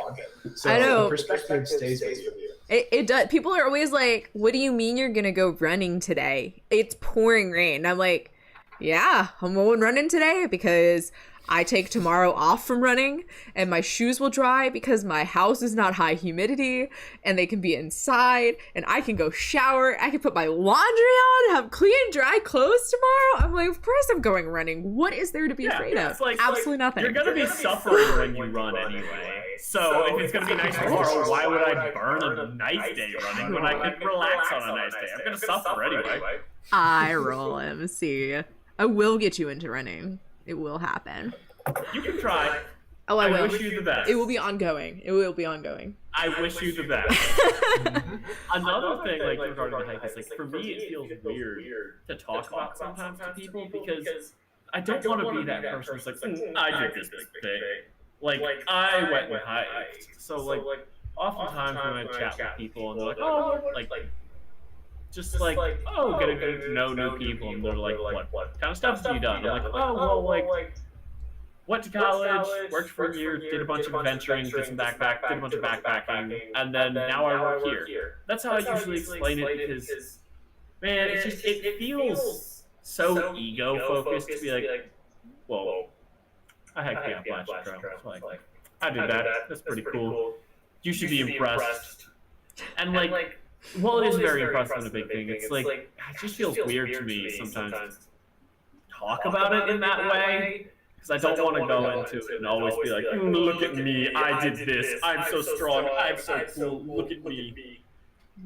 So I know. the perspective stays with you. It does. People are always like, what do you mean you're gonna go running today? It's pouring rain. And I'm like, yeah, I'm going running today because I take tomorrow off from running, and my shoes will dry because my house is not high humidity, and they can be inside, and I can go shower. I can put my laundry on, have clean, dry clothes tomorrow. I'm like, of course I'm going running. What is there to be afraid of? Like, absolutely nothing. You're gonna be suffering when you run anyway. So if it's gonna be nice tomorrow, why would I burn a nice day running when I could relax on a nice day? I'm gonna suffer anyway. I roll MC. I will get you into running. It will happen. You can try. Oh, I will. I wish you the best. It will be ongoing. It will be ongoing. I wish you the best. Another thing, like, regarding the hike is, like, for me, it feels weird to talk about sometimes to people because I don't want to be that person who's like, I did this thing. Like, I went and hiked. So, like, oftentimes when I chat with people and they're like, oh, like, just like, oh, get to know new people, and they're like, what kind of stuff have you done? I'm like, oh, well, like, went to college, worked for a year, did a bunch of adventuring, did some backpack, did a bunch of backpacking, and then now I work here. That's how I usually explain it because, man, it's just, it feels so ego-focused to be like, well, I had the Appalachian Trail, so like, I did that, that's pretty cool. You should be impressed. And like, well, it is very impressive and a big thing. It's like, it just feels weird to me sometimes to talk about it in that way. Because I don't want to go into it and always be like, look at me, I did this, I'm so strong, I'm so cool, look at me.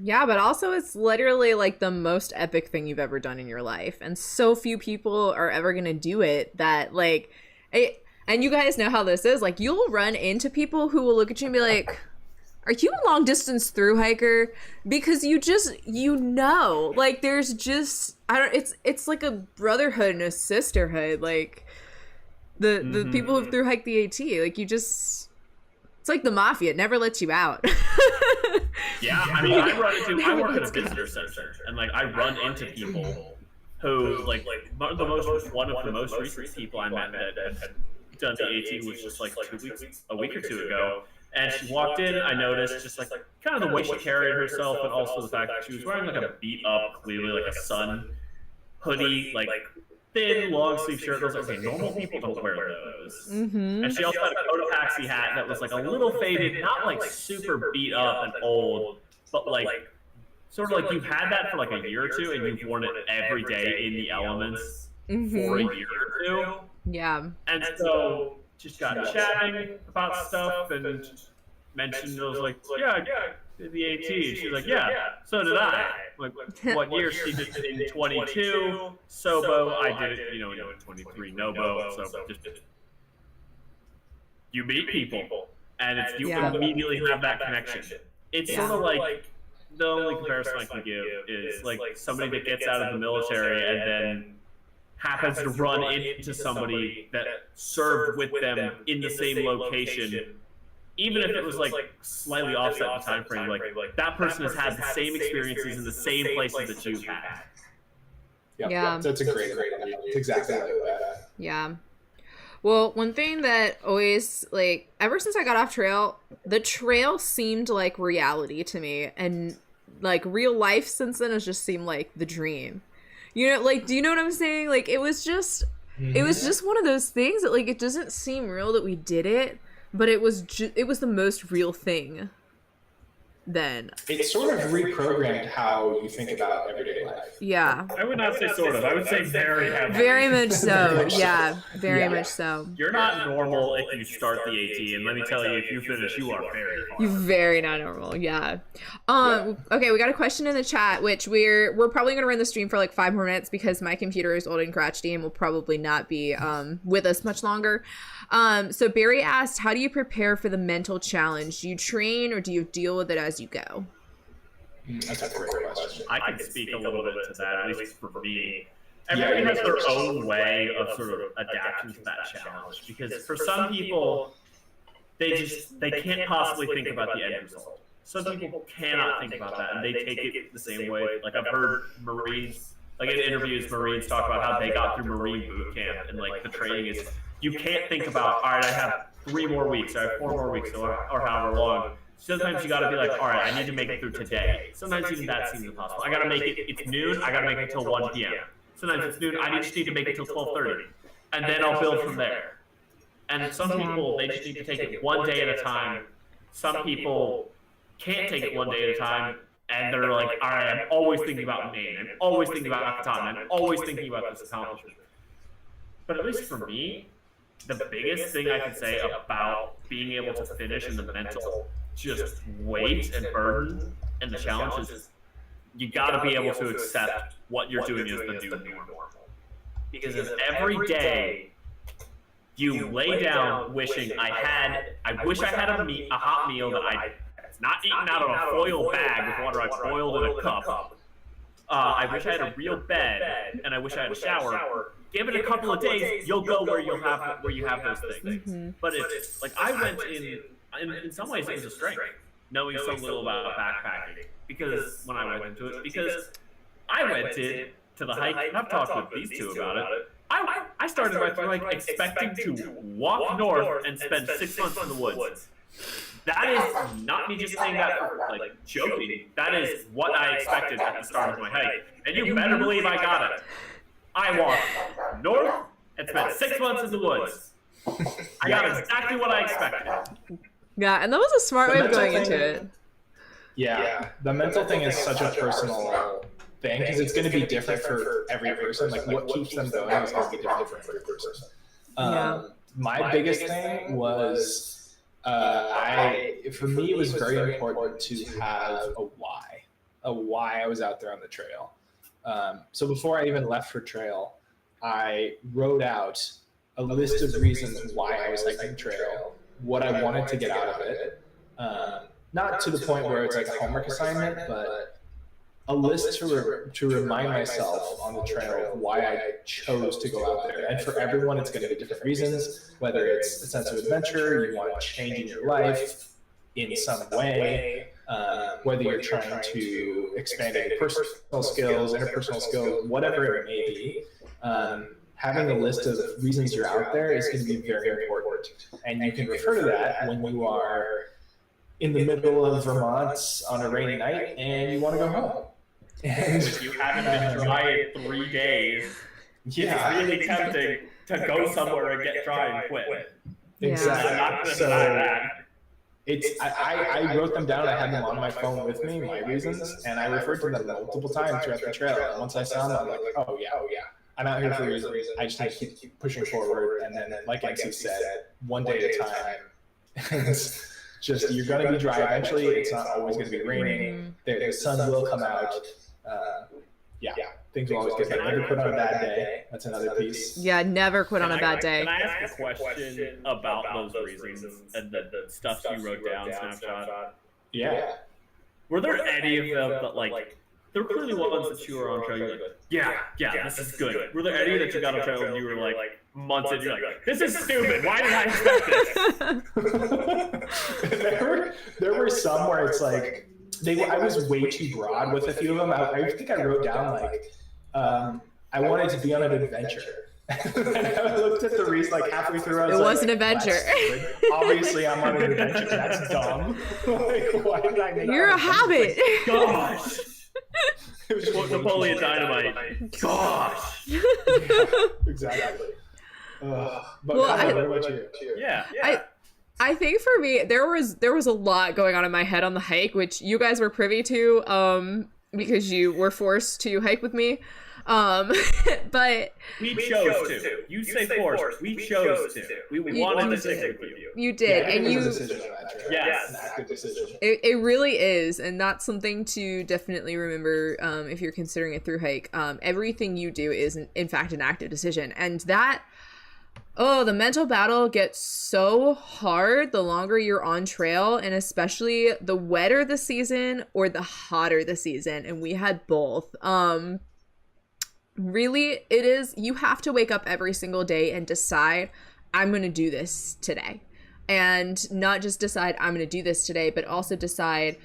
Yeah, but also it's literally like the most epic thing you've ever done in your life. And so few people are ever going to do it that like, and you guys know how this is, like you'll run into people who will look at you and be like, are you a long distance through hiker? Because you know, like there's just, it's like a brotherhood and a sisterhood. Like the people who through hike the AT, like it's like the mafia. It never lets you out. Yeah, I mean, I work at a visitor center, and like I run into people who like one of the most recent people I met that had done the AT was just like a week or two ago. And she walked in, I noticed just like kind of the way she carried herself, and also the fact that she was wearing like a beat up, clearly like a sun hoodie, like thin long sleeve shirt. I was like, okay, normal people don't wear those. And she also had a Cotopaxi hat that was like a little faded, not like super beat up and old, but like sort of like you've had that for like a year or two and you've worn it every day in the elements. for a year or two. Yeah. And so just got chatting about stuff and mentioned, I was like, yeah, I did the AT. She's like, yeah, so did I. Like, what year? She did it in 22, Sobo. I did it, in 23, Nobo. So just, you meet people, and you immediately have that connection. It's sort of like, the only comparison I can give is like somebody that gets out of the military and then happens to run into somebody that served with them in the same location, even if it was like slightly offset in time frame, like that person has had the same experiences in the same places that you've had. Yeah, that's a great idea. It's exactly like that. Yeah. Well, one thing that always, like, ever since I got off trail, the trail seemed like reality to me, and like real life since then has just seemed like the dream. Like, do you know what I'm saying? Like, it was just one of those things that, like, it doesn't seem real that we did it, but it was the most real thing then. It sort of reprogrammed how you think about everyday life. Yeah. I would not say sort of. I would say very heavily. Very much so. Yeah. Very much so. You're not normal if you start the AT, and let me tell you, if you finish, you are very hard. You're very not normal. Yeah. Okay, we got a question in the chat, which we're probably gonna run the stream for like 5 more minutes because my computer is old and crotchety and will probably not be with us much longer. So Barry asked, how do you prepare for the mental challenge? Do you train or do you deal with it as you go? That's a great question. I can speak a little bit to that, at least for me. Everybody has their own way of sort of adapting to that challenge, because for some people, they can't possibly think about the end result. Some people cannot think about that, and they take it the same way. Like, I've heard Marines, like in interviews, Marines talk about how they got through Marine boot camp, and like the training is, you can't think about, all right, I have 3 more weeks, I have 4 more weeks, or however long. Sometimes you got to be like, all right, I need to make it through today. Sometimes even that seems impossible. I got to make it, it's noon, I got to make it until 1 p.m. Sometimes it's noon, I just need to make it till 12:30. And then I'll build from there. And some people, they just need to take it one day at a time. Some people can't take it one day at a time, and they're like, all right, I'm always thinking about Maine, I'm always thinking about Katahdin, I'm always thinking about this accomplishment. But at least for me, the biggest thing I can say about being able to finish in the mental just weight and burden and the challenge is you got to be able to accept what you're doing is the new normal. Because if every day you lay down wishing I wish I had a hot meal that I not eaten out of a foil bag with water I boiled in a cup. I wish I had a real bed, and I wish I had a shower. Give it a couple of days, you'll go where you have those things. Mm-hmm. But it's like I went in some ways it was a strength, knowing so little about backpacking, because when I went into it, because I went to the hike, and I've talked with these two about it. I started my through hike expecting to walk north and spend 6 months in the woods. That is not me just saying that for like joking. That is what I expected at the start of my hike, and you better believe I got it. I walked north and spent 6 months in the woods. I got exactly what I expected. Yeah, and that was a smart way of going into it. Yeah, the mental thing is such a personal thing, because it's going to be different for every person. Like, what keeps them going is going to be different for every person. My biggest thing was, for me, it was very important to have a why I was out there on the trail. So before I even left for trail, I wrote out a list of reasons why I was hiking the trail, what I wanted to get out of it. Not to the point where it's like a homework assignment, but a list to remind myself on the trail of why I chose to go out there. And for everyone, it's going to be different reasons, whether it's a sense of adventure, you want to change in your life in some way, whether you're trying to expand your personal skills, interpersonal skills, whatever it may be. Having a list of reasons you're out there is going to be very important. And you can refer to that when you are in the middle of Vermont on a rainy night and you want to go home. And if you haven't been dry in 3 days, it's really tempting to go somewhere and get dry and quit. Exactly. I'm not going to deny that. I wrote them down. I had them on my phone with me, my reasons, and I referred to them multiple times throughout the trail. And once I saw them, I'm like, oh yeah, I'm out here for a reason. I just need to keep pushing forward. And then, like MC said, one day at a time. It's just, you're going to be dry eventually. It's not always going to be raining. The sun will come out. Things will always get better. Never quit on a bad day. That's another piece. Yeah, never quit on a bad day. Can I ask a question about those reasons and the stuff you wrote down, Snapshot? Yeah. Were there any of them that, like, there were clearly ones that you were on trail, you're like, yeah, this is good. Were there any that you got on trail and you were like, months in, you're like, this is stupid, why did I expect this? there were some where it's like, I was way too broad with a few of them. I think I wrote down, like, I wanted to be on an adventure. And I looked at the reason, like, halfway through, I was it was an adventure. Obviously, I'm on an adventure. That's dumb. Like, why did I make You're a habit. Gosh. It was just Napoleon Dynamite. Gosh. Yeah, exactly. But well, what about you? Yeah. I think for me, there was a lot going on in my head on the hike, which you guys were privy to, because you were forced to hike with me. But we chose to. You say forced. We chose to. We wanted to hike with you. You did, and you. Yes, an active decision. It really is, and that's something to definitely remember if you're considering a thru hike. Everything you do is, in fact, an active decision, and that. Oh, the mental battle gets so hard the longer you're on trail, and especially the wetter the season or the hotter the season, and we had both. Really, it is, you have to wake up every single day and decide, I'm going to do this today. And not just decide, I'm going to do this today, but also decide,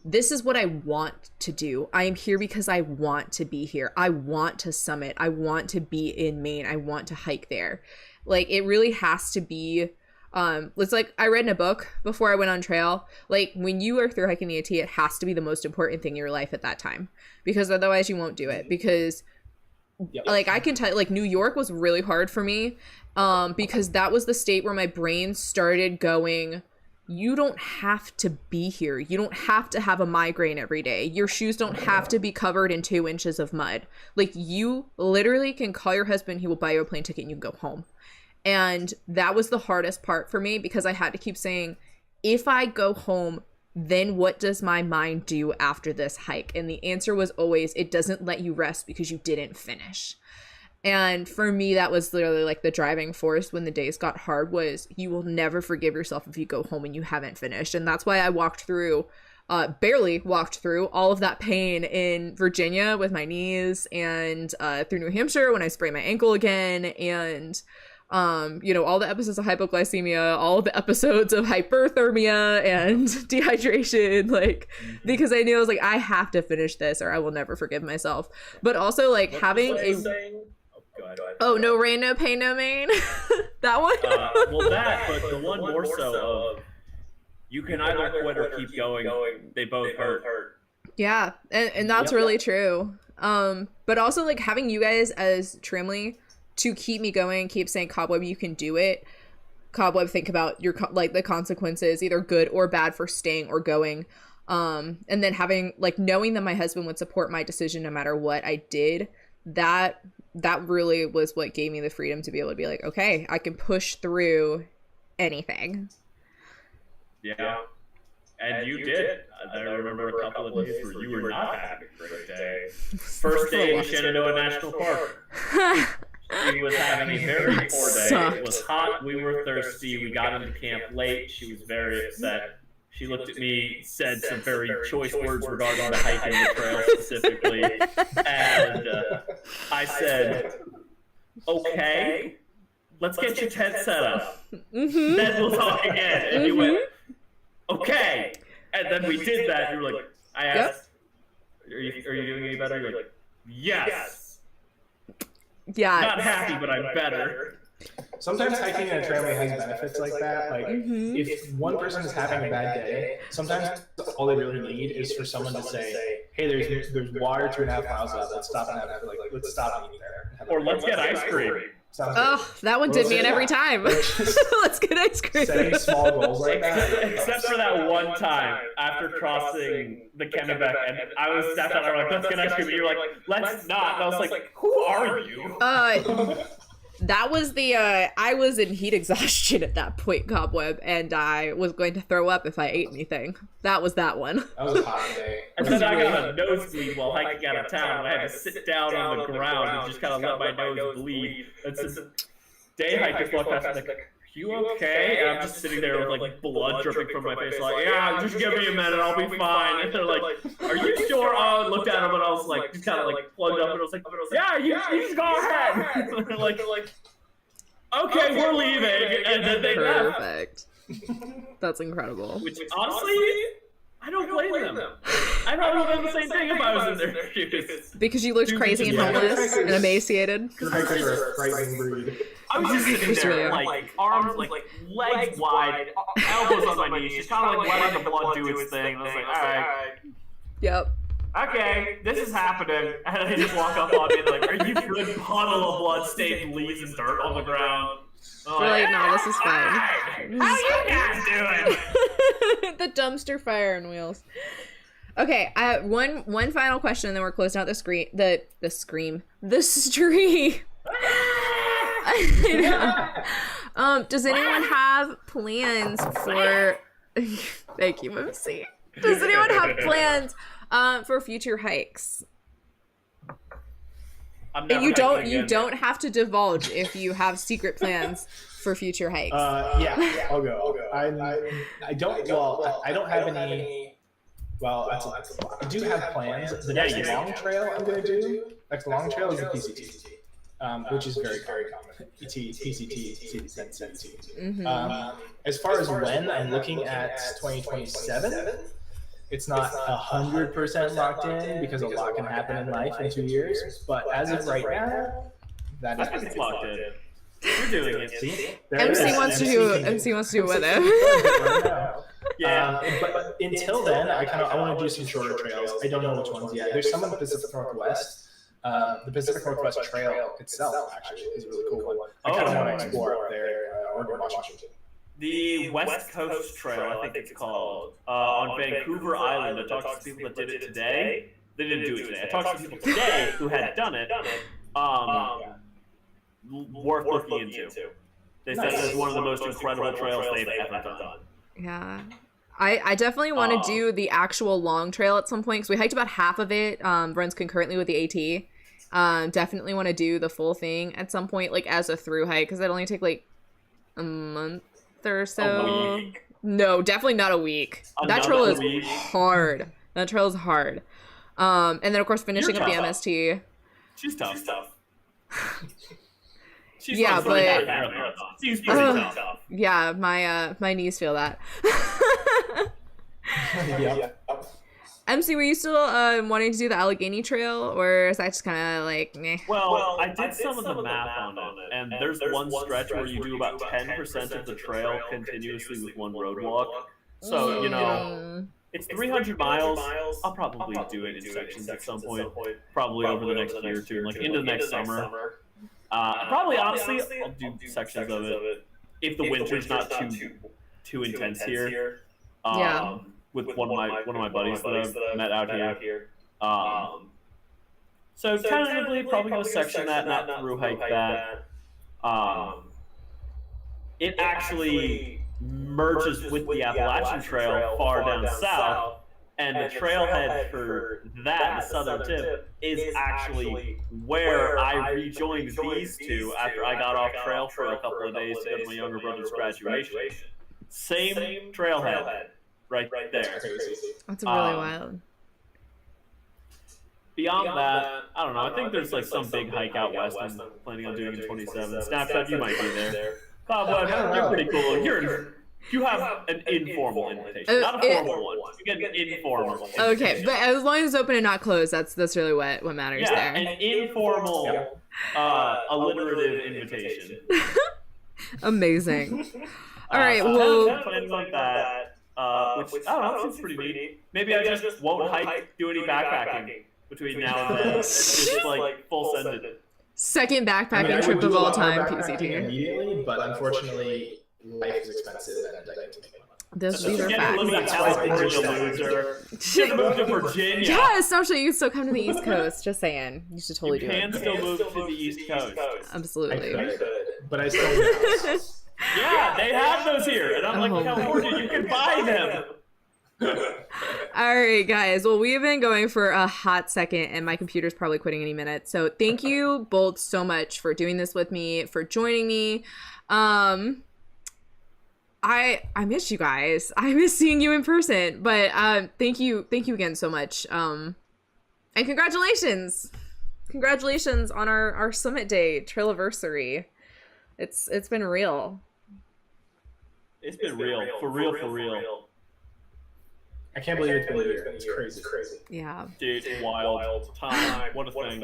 this is what I want to do. I am here because I want to be here. I want to summit. I want to be in Maine. I want to hike there. Like, it really has to be, it's like I read in a book before I went on trail, like, when you are through hiking the AT, it has to be the most important thing in your life at that time, because otherwise you won't do it. Because like, I can tell, like, New York was really hard for me, because that was the state where my brain started going, you don't have to be here. You don't have to have a migraine every day. Your shoes don't have to be covered in 2 inches of mud. Like, you literally can call your husband, he will buy you a plane ticket, and you can go home. And that was the hardest part for me, because I had to keep saying, if I go home, then what does my mind do after this hike? And the answer was always, it doesn't let you rest because you didn't finish. And for me, that was literally like the driving force when the days got hard, was you will never forgive yourself if you go home and you haven't finished. And that's why I barely walked through all of that pain in Virginia with my knees, and through New Hampshire when I sprained my ankle again, and all the episodes of hypoglycemia, all the episodes of hyperthermia and dehydration, like, because I knew I was like, I have to finish this or I will never forgive myself. But also, like, having no rain, no pain, no main. That one? Well, that, but the one more so of, you can either quit or keep going. They both hurt. Yeah, and that's really true. But also, like, having you guys as tramily to keep me going, keep saying, Cobweb, you can do it. Cobweb, think about your, like, the consequences, either good or bad, for staying or going. And then having, like, knowing that my husband would support my decision no matter what I did, that really was what gave me the freedom to be able to be like, okay, I can push through anything. Yeah. And you did. I remember a couple of days where you were not having a great day. First day in Shenandoah National Park. She was having a very poor day. It was hot. We were thirsty. We got into camp late. She was very upset. She looked at me, said some very choice words regarding the hiking the trail specifically. And I said, okay, let's get your tent set up. Mm-hmm. Then we'll talk again. And you went, okay. And then we did that. You were like, I asked, are you doing any better? You're like, yes. Yeah. Not happy, but I'm better. Sometimes hiking in a trailway has benefits like that. Like, if one person is having a bad day, sometimes all they really need is for someone to say, hey, there's water 2.5 miles out. Let's stop and let's stop and eat there. Or let's get ice cream. Oh, that one did me in every time. Let's get ice cream. Setting small goals like that. Except for that one time after crossing the Kennebec, and I was Snapshot, and I was like, let's get ice cream, and you're like, let's not. And I was like, who are you? That was the, I was in heat exhaustion at that point, Cobweb, and I was going to throw up if I ate anything. That was that one. That was a hot day. And then I got a nosebleed while hiking out of town, and I had to sit down on the ground and just kind of let my nose bleed. And some day hikers walked past, and like, are you okay? And I'm just sitting there with like blood dripping from my face, like, yeah, just give me a minute, I'll be fine. And they're like, are you sure? I looked at them, and I was like, just kind of like plugged up, and I was like, yeah, you just go ahead. And they're like, okay, we're leaving. And then they left. Perfect. That's incredible. Which, honestly, I don't blame them. I'd probably done the same thing if I was in their shoes. Because you looked crazy and homeless and emaciated. Hikers are a frightening breed. I was just sitting there, like, arms, like, legs wide, elbows on my knees, just kind of like letting the blood do its thing. And I was like, alright. Yep. Okay, this is happening. And they just walk up on me and like, are you good? Puddle of blood-stained leaves and dirt on the ground. Really? No, this is fine. How you guys doing? The dumpster fire and wheels. Okay, I have one final question, and then we're closing out the stream. Does anyone have plans for? Thank you, MC. Does anyone have plans for future hikes? And you don't have to divulge if you have secret plans for future hikes. Yeah, I'll go. I don't have any. Well, I do have plans. The next long trail I'm going to do. Next long trail is the PCT, which is very common. PCT, CT. As far as when, I'm looking at 2027. It's not 100% locked in because a lot can happen in life in 2 years. But as of right now, that is it's locked in. You're doing it. See? MC wants to do it with it. Yeah. But until then, I want to do some shorter trails. I don't know which ones yet. There's some in the Pacific Northwest. The Pacific Northwest Trail itself actually is a really cool one. I kind of want to explore up there, Oregon, Washington. The West Coast Trail, I think it's called, on Vancouver Island. I talked to people that did it today. They didn't do it today. I talked to people today who had done it. Worth looking into. They said it's one of the most incredible trails they've ever done. Yeah. I definitely want to do the actual long trail at some point because we hiked about half of it, runs concurrently with the AT. Definitely want to do the full thing at some point, like as a through hike, because it'd only take like a month or so. A week? No, definitely not a week. That trail is hard. That trail is hard. And then of course finishing up the MST. She's tough. She's yeah, but she's pretty tough. Yeah, my knees feel that. Yep. MC, were you still wanting to do the Allegheny Trail, or is that just kind of like, meh? Well, I did some of the math on it, and there's one stretch where you do about 10% of the trail continuously with one roadwalk. So, you know, it's 300 miles. I'll probably do it in sections at some point, probably over the next year or two, like into the next summer. Probably, honestly, I'll do sections of it if the winter's not too intense here. Yeah. With one of my buddies that I've met out here. So tentatively, probably gonna section that, not through hike that. It actually merges with the Appalachian Trail far down south, and the trailhead for that, the southern tip, is actually where I rejoined these two after I got off trail for a couple of days to go to my younger brother's graduation. Same trailhead. Right there. That's really wild. Beyond that, I don't know. I think there's like some big hike out west I'm planning on doing in 27. Snapshot, you might be there. Cobweb, you're pretty cool. You have an informal invitation, not a formal one. You get an informal. Okay, but as long as it's open and not closed, that's really what matters there. An informal, alliterative invitation. Amazing. All right, well. Planning on that. Which, I don't know, seems pretty neat. Maybe I just won't do any backpacking between now and then. It's just like full send it. Second backpacking I would trip do of a all lot more time, backpacking PCT. immediately, but unfortunately, life is expensive and I like to make money. These are facts. Should have moved to Virginia. Yeah, Snapshot, you can still come to the East Coast. Just saying. You should totally do it. You can still move to the East Coast. Absolutely. I could, but I still need Yeah, they have those here. And I'm like, in California, you can buy them. All right, guys. Well, we've been going for a hot second, and my computer's probably quitting any minute. So thank you both so much for doing this with me, for joining me. I miss you guys. I miss seeing you in person. But thank you again so much. And congratulations on our summit day trailiversary. It's been real. It's been real. For real. I can't believe it's been a year. It's crazy. Yeah. Dude, wild time. What a thing.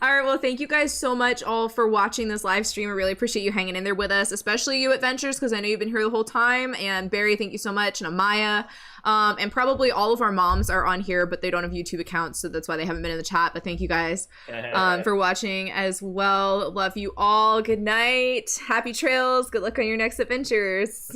All right, well, thank you guys so much all for watching this live stream. I really appreciate you hanging in there with us, especially you Adventures, because I know you've been here the whole time. And Barry, thank you so much. And Amaya. And probably all of our moms are on here, but they don't have YouTube accounts, so that's why they haven't been in the chat. But thank you guys for watching as well. Love you all. Good night. Happy trails. Good luck on your next adventures.